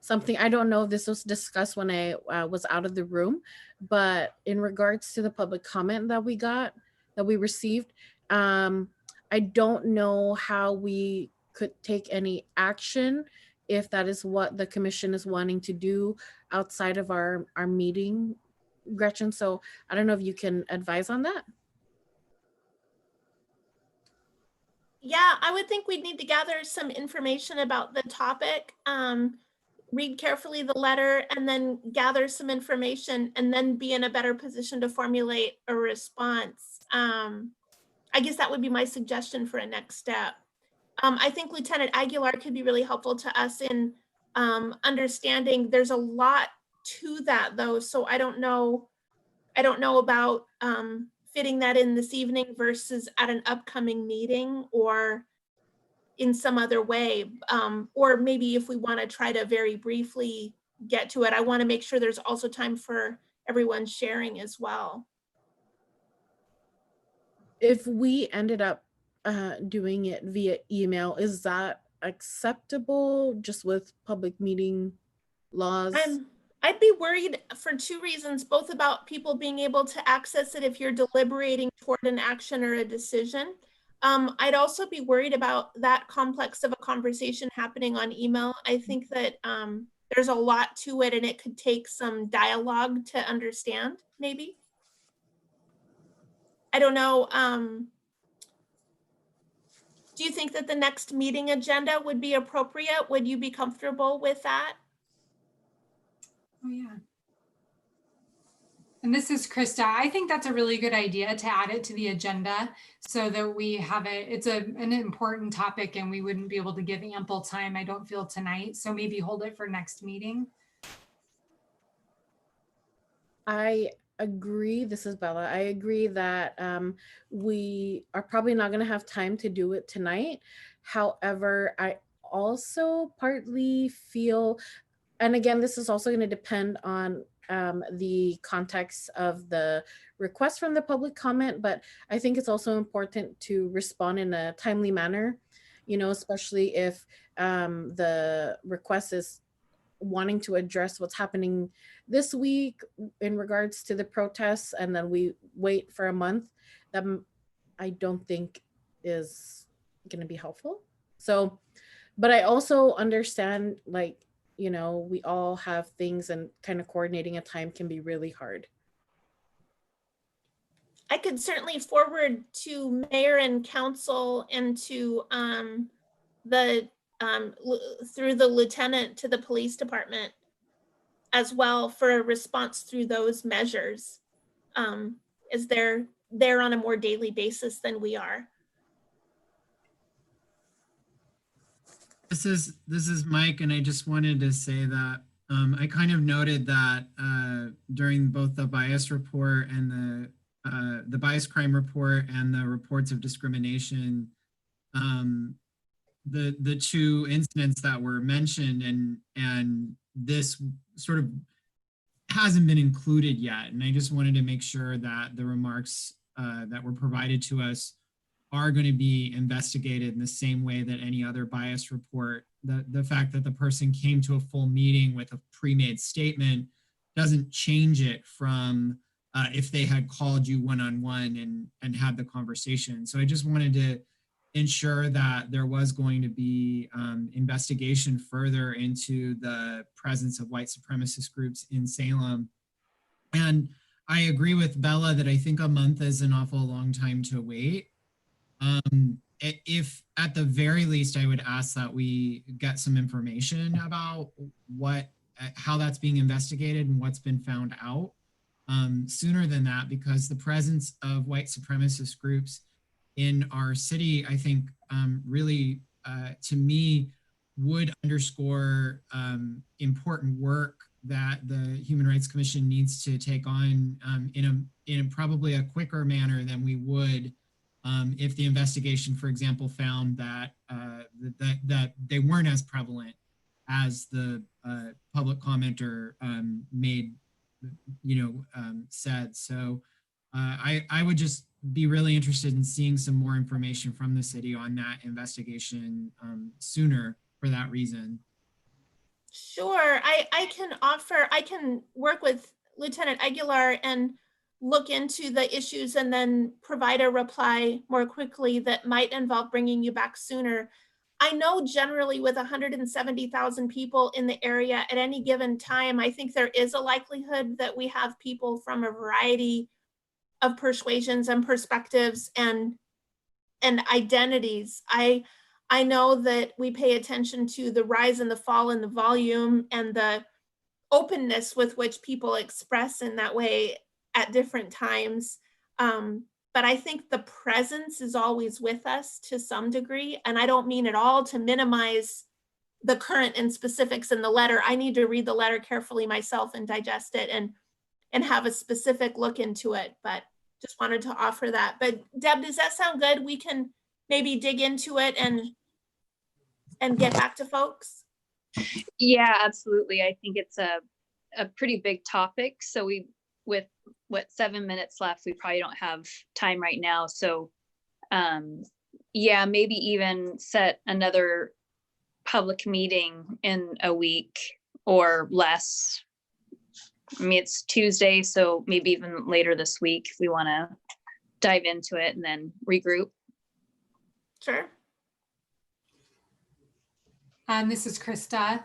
something. I don't know if this was discussed when I was out of the room, but in regards to the public comment that we received, I don't know how we could take any action if that is what the commission is wanting to do outside of our meeting, Gretchen. So I don't know if you can advise on that. Yeah, I would think we'd need to gather some information about the topic, read carefully the letter, and then gather some information, and then be in a better position to formulate a response. I guess that would be my suggestion for a next step. I think Lieutenant Aguilar could be really helpful to us in understanding. There's a lot to that, though, so I don't know about fitting that in this evening versus at an upcoming meeting or in some other way. Or maybe if we want to try to very briefly get to it, I want to make sure there's also time for everyone sharing as well. If we ended up doing it via email, is that acceptable just with public meeting laws? I'd be worried for two reasons, both about people being able to access it if you're deliberating toward an action or a decision. I'd also be worried about that complex of a conversation happening on email. I think that there's a lot to it and it could take some dialogue to understand, maybe. I don't know. Do you think that the next meeting agenda would be appropriate? Would you be comfortable with that? Oh, yeah. And this is Krista. I think that's a really good idea to add it to the agenda so that we have it. It's an important topic and we wouldn't be able to give ample time, I don't feel, tonight. So maybe hold it for next meeting. I agree. This is Bella. I agree that we are probably not going to have time to do it tonight. However, I also partly feel, and again, this is also going to depend on the context of the request from the public comment, but I think it's also important to respond in a timely manner, you know, especially if the request is wanting to address what's happening this week in regards to the protests, and then we wait for a month. That I don't think is going to be helpful. So, but I also understand, like, you know, we all have things and kind of coordinating a time can be really hard. I could certainly forward to mayor and council and to through the lieutenant to the police department as well for a response through those measures, as they're there on a more daily basis than we are. This is Mike, and I just wanted to say that I kind of noted that during both the bias report and the bias crime report and the reports of discrimination, the two incidents that were mentioned, and this sort of hasn't been included yet. And I just wanted to make sure that the remarks that were provided to us are going to be investigated in the same way that any other bias report. The fact that the person came to a full meeting with a pre-made statement doesn't change it from if they had called you one-on-one and had the conversation. So I just wanted to ensure that there was going to be investigation further into the presence of white supremacist groups in Salem. And I agree with Bella that I think a month is an awful long time to wait. If at the very least, I would ask that we get some information about how that's being investigated and what's been found out sooner than that, because the presence of white supremacist groups in our city, I think really, to me, would underscore important work that the Human Rights Commission needs to take on in a probably a quicker manner than we would if the investigation, for example, found that that they weren't as prevalent as the public commenter made, said. So I would just be really interested in seeing some more information from the city on that investigation sooner for that reason. Sure, I can work with Lieutenant Aguilar and look into the issues and then provide a reply more quickly that might involve bringing you back sooner. I know generally with 170,000 people in the area at any given time, I think there is a likelihood that we have people from a variety of persuasions and perspectives and identities. I know that we pay attention to the rise and the fall in the volume and the openness with which people express in that way at different times. But I think the presence is always with us to some degree. And I don't mean at all to minimize the current and specifics in the letter. I need to read the letter carefully myself and digest it and have a specific look into it. But just wanted to offer that. But Deb, does that sound good? We can maybe dig into it and get back to folks. Yeah, absolutely. I think it's a pretty big topic. So with 7 minutes left, we probably don't have time right now. So yeah, maybe even set another public meeting in a week or less. I mean, it's Tuesday, so maybe even later this week if we want to dive into it and then regroup. Sure. This is Krista.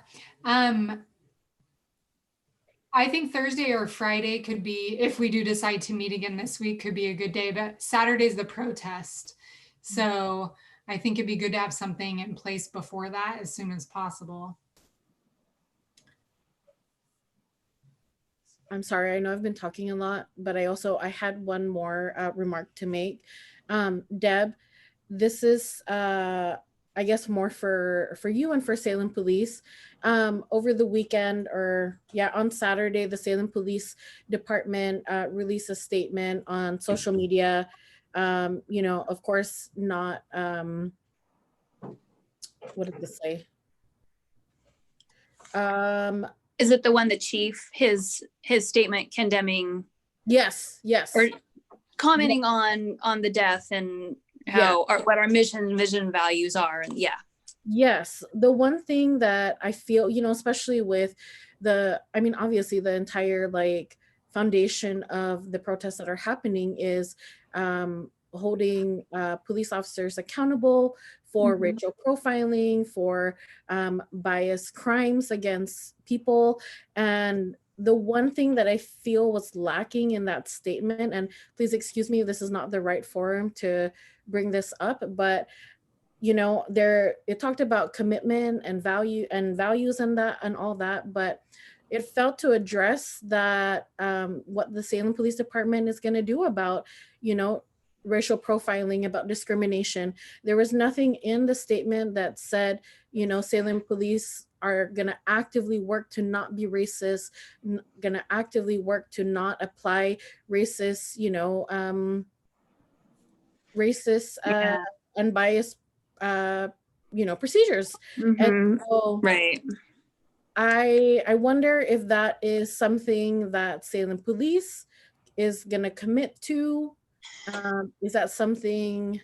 I think Thursday or Friday could be, if we do decide to meet again this week, could be a good day, but Saturday's the protest. So I think it'd be good to have something in place before that as soon as possible. I'm sorry, I know I've been talking a lot, but I had one more remark to make. Deb, this is I guess more for you and for Salem Police. Over the weekend, or on Saturday, the Salem Police Department released a statement on social media. Of course, not what did this say? Is it the one the chief, his statement condemning? Yes. Or commenting on the death and how what our mission, vision, values are, and Yes. The one thing that I feel, especially with obviously the entire foundation of the protests that are happening is holding police officers accountable for racial profiling, for bias crimes against people. And the one thing that I feel was lacking in that statement, and please excuse me, this is not the right forum to bring this up, but it talked about commitment and values and that and all that, but it failed to address that what the Salem Police Department is going to do about racial profiling, about discrimination. There was nothing in the statement that said Salem Police are going to actively work to not be racist, going to actively work to not apply racist unbiased procedures. And so right. I wonder if that is something that Salem Police is going to commit to. Is that something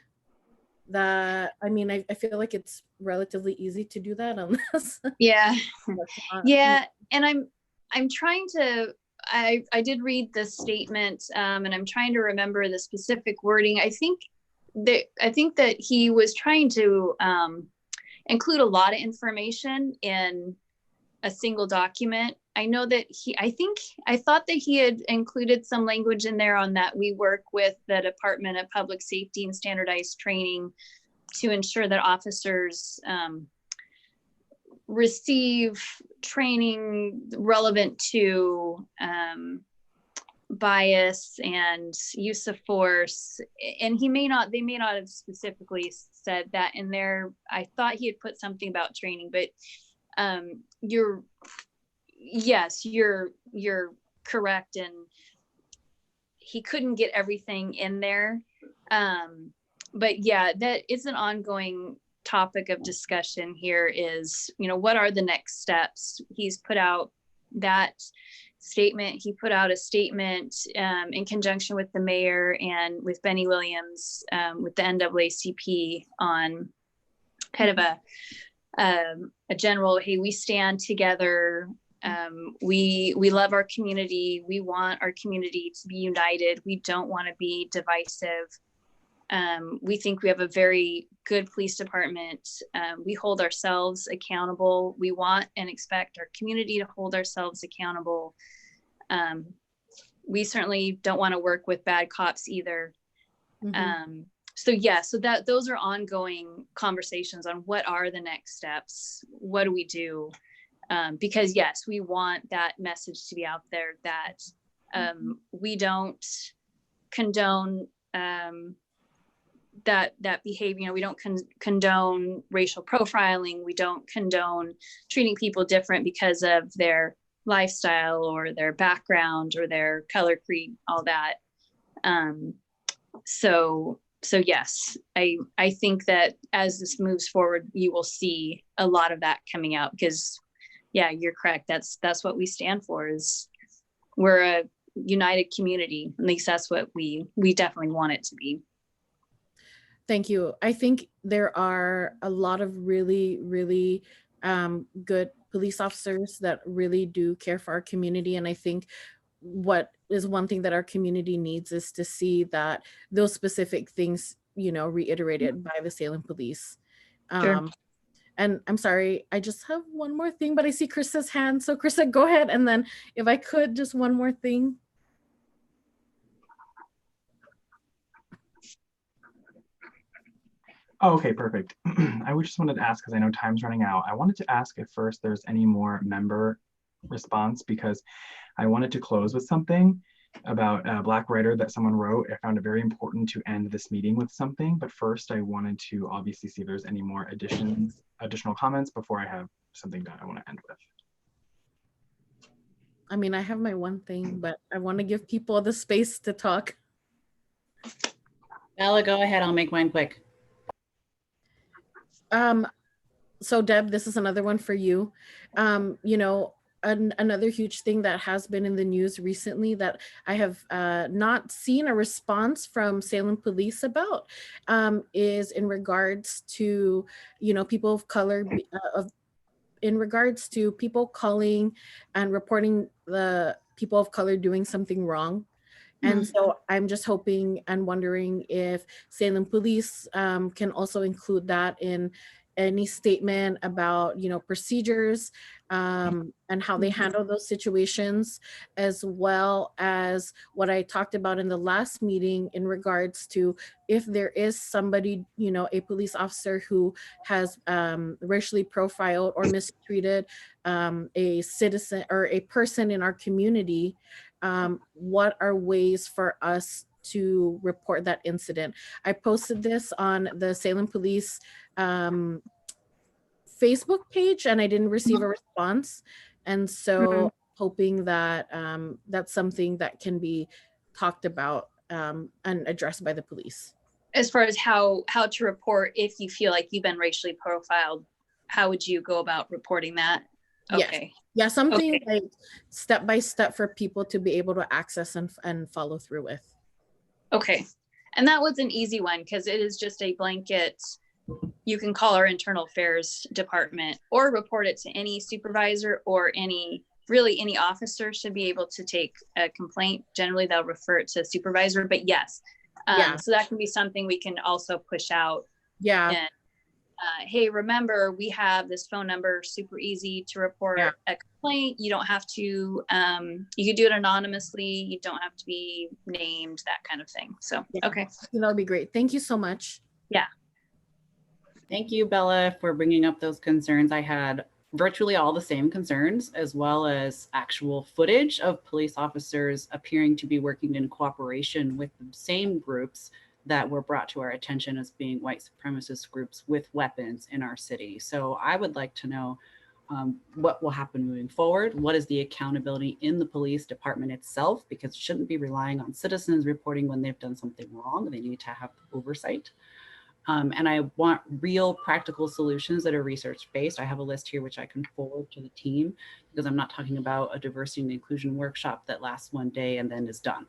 that I feel like it's relatively easy to do that unless and I'm trying to I did read the statement and I'm trying to remember the specific wording. I think that he was trying to include a lot of information in a single document. I know that I thought that he had included some language in there on that we work with the Department of Public Safety and standardized training to ensure that officers receive training relevant to bias and use of force. And they may not have specifically said that in there. I thought he had put something about training, but you're correct, and he couldn't get everything in there. But that is an ongoing topic of discussion here is, what are the next steps? He's put out that statement. He put out a statement in conjunction with the mayor and with Benny Williams with the NAACP on kind of a general, hey, we stand together. We love our community. We want our community to be united. We don't want to be divisive. We think we have a very good police department. We hold ourselves accountable. We want and expect our community to hold ourselves accountable. We certainly don't want to work with bad cops either. So those are ongoing conversations on what are the next steps. What do we do? Because yes, we want that message to be out there that we don't condone that behavior. We don't condone racial profiling. We don't condone treating people different because of their lifestyle or their background or their color, creed, all that. So yes, I think that as this moves forward, you will see a lot of that coming out because you're correct. That's what we stand for, is we're a united community. At least that's what we definitely want it to be. Thank you. I think there are a lot of really, really good police officers that really do care for our community. And I think what is one thing that our community needs is to see that those specific things, reiterated by the Salem Police. Sure. And I'm sorry, I just have one more thing, but I see Krista's hand. So Krista, go ahead. And then if I could, just one more thing. Oh, okay, perfect. I just wanted to ask, because I know time's running out. I wanted to ask if first there's any more member response, because I wanted to close with something about a Black writer that someone wrote. I found it very important to end this meeting with something, but first I wanted to obviously see if there's any more additional comments before I have something that I want to end with. I mean, I have my one thing, but I want to give people the space to talk. Bella, go ahead. I'll make mine quick. So Deb, this is another one for you. You know, another huge thing that has been in the news recently that I have not seen a response from Salem police about is in regards to, you know, people of color, in regards to people calling and reporting the people of color doing something wrong. And so I'm just hoping and wondering if Salem police can also include that in any statement about, you know, procedures and how they handle those situations, as well as what I talked about in the last meeting in regards to if there is somebody, you know, a police officer who has racially profiled or mistreated a citizen or a person in our community. What are ways for us to report that incident? I posted this on the Salem Police Facebook page and I didn't receive a response. And so hoping that that's something that can be talked about and addressed by the police. As far as how to report if you feel like you've been racially profiled, how would you go about reporting that? Okay. Yeah, something like step by step for people to be able to access and follow through with. Okay. And that was an easy one because it is just a blanket. You can call our internal affairs department or report it to any supervisor or any officer should be able to take a complaint. Generally, they'll refer it to a supervisor, but yes. So that can be something we can also push out. Yeah. And, hey, remember, we have this phone number, super easy to report a complaint. You don't have to, you can do it anonymously. You don't have to be named, that kind of thing. So, okay. That'll be great. Thank you so much. Yeah. Thank you, Bella, for bringing up those concerns. I had virtually all the same concerns, as well as actual footage of police officers appearing to be working in cooperation with the same groups that were brought to our attention as being white supremacist groups with weapons in our city. So I would like to know what will happen moving forward. What is the accountability in the police department itself? Because it shouldn't be relying on citizens reporting when they've done something wrong. They need to have oversight. And I want real practical solutions that are research-based. I have a list here which I can forward to the team because I'm not talking about a diversity and inclusion workshop that lasts one day and then is done.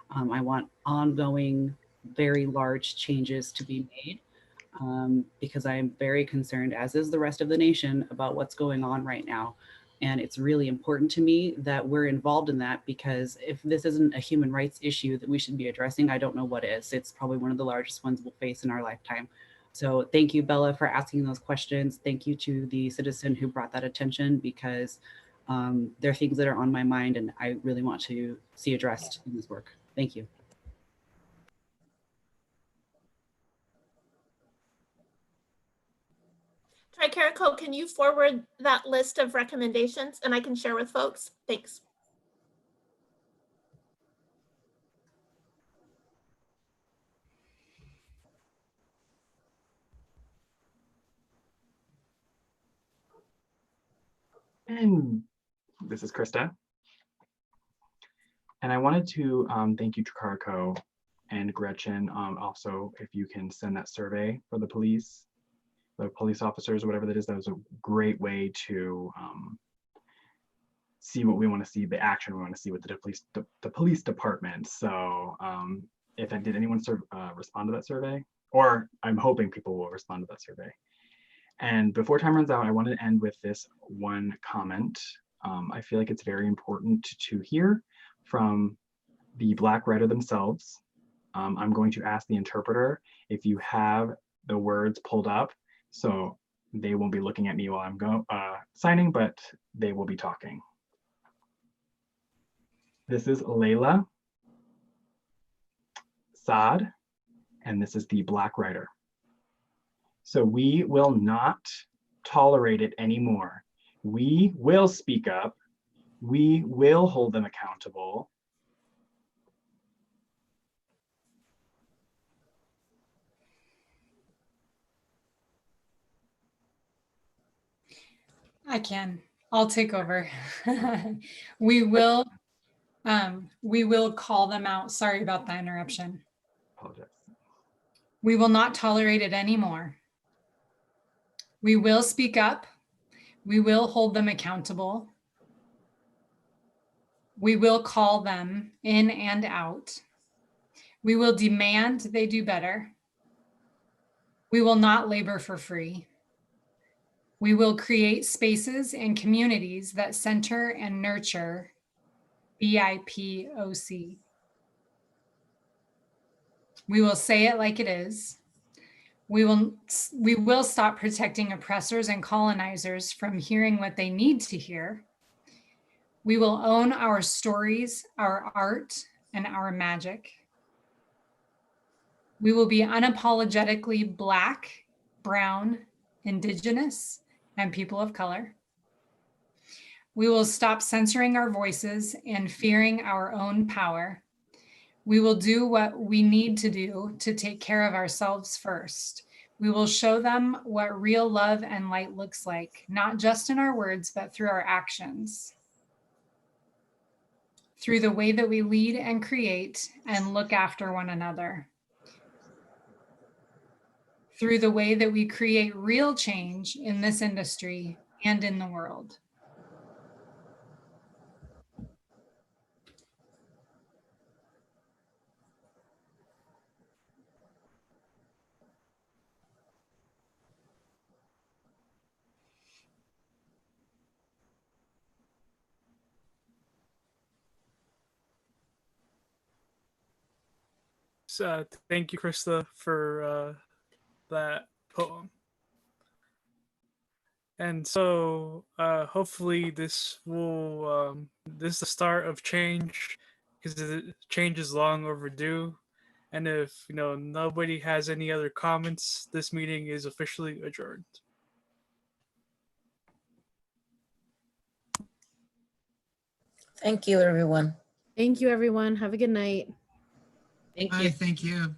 I want ongoing, very large changes to be made because I am very concerned, as is the rest of the nation, about what's going on right now. And it's really important to me that we're involved in that, because if this isn't a human rights issue that we should be addressing, I don't know what is. It's probably one of the largest ones we'll face in our lifetime. So thank you, Bella, for asking those questions. Thank you to the citizen who brought that attention, because there are things that are on my mind and I really want to see addressed in this work. Thank you. Tricarico, can you forward that list of recommendations and I can share with folks? Thanks. And this is Krista. And I wanted to thank you, Tricarico and Gretchen. Also, if you can send that survey for the police officers, whatever that is, that was a great way to see what we want to see, the action we want to see with the police department. So did anyone respond to that survey? Or I'm hoping people will respond to that survey. And before time runs out, I want to end with this one comment. I feel like it's very important to hear from the Black writer themselves. I'm going to ask the interpreter if you have the words pulled up, so they won't be looking at me while I'm signing, but they will be talking. This is Layla, Saad, and this is the Black writer. So we will not tolerate it anymore. We will speak up. We will hold them accountable. I'll take over. We will call them out. Sorry about the interruption. Apologize. We will not tolerate it anymore. We will speak up. We will hold them accountable. We will call them in and out. We will demand they do better. We will not labor for free. We will create spaces and communities that center and nurture BIPOC. We will say it like it is. We will stop protecting oppressors and colonizers from hearing what they need to hear. We will own our stories, our art, and our magic. We will be unapologetically Black, brown, Indigenous, and people of color. We will stop censoring our voices and fearing our own power. We will do what we need to do to take care of ourselves first. We will show them what real love and light looks like, not just in our words, but through our actions. Through the way that we lead and create and look after one another. Through the way that we create real change in this industry and in the world. So, thank you, Krista, for that poem. And so hopefully this will this is the start of change, because change is long overdue. And if nobody has any other comments, this meeting is officially adjourned. Thank you, everyone. Thank you, everyone. Have a good night. Thank Bye, you. thank you.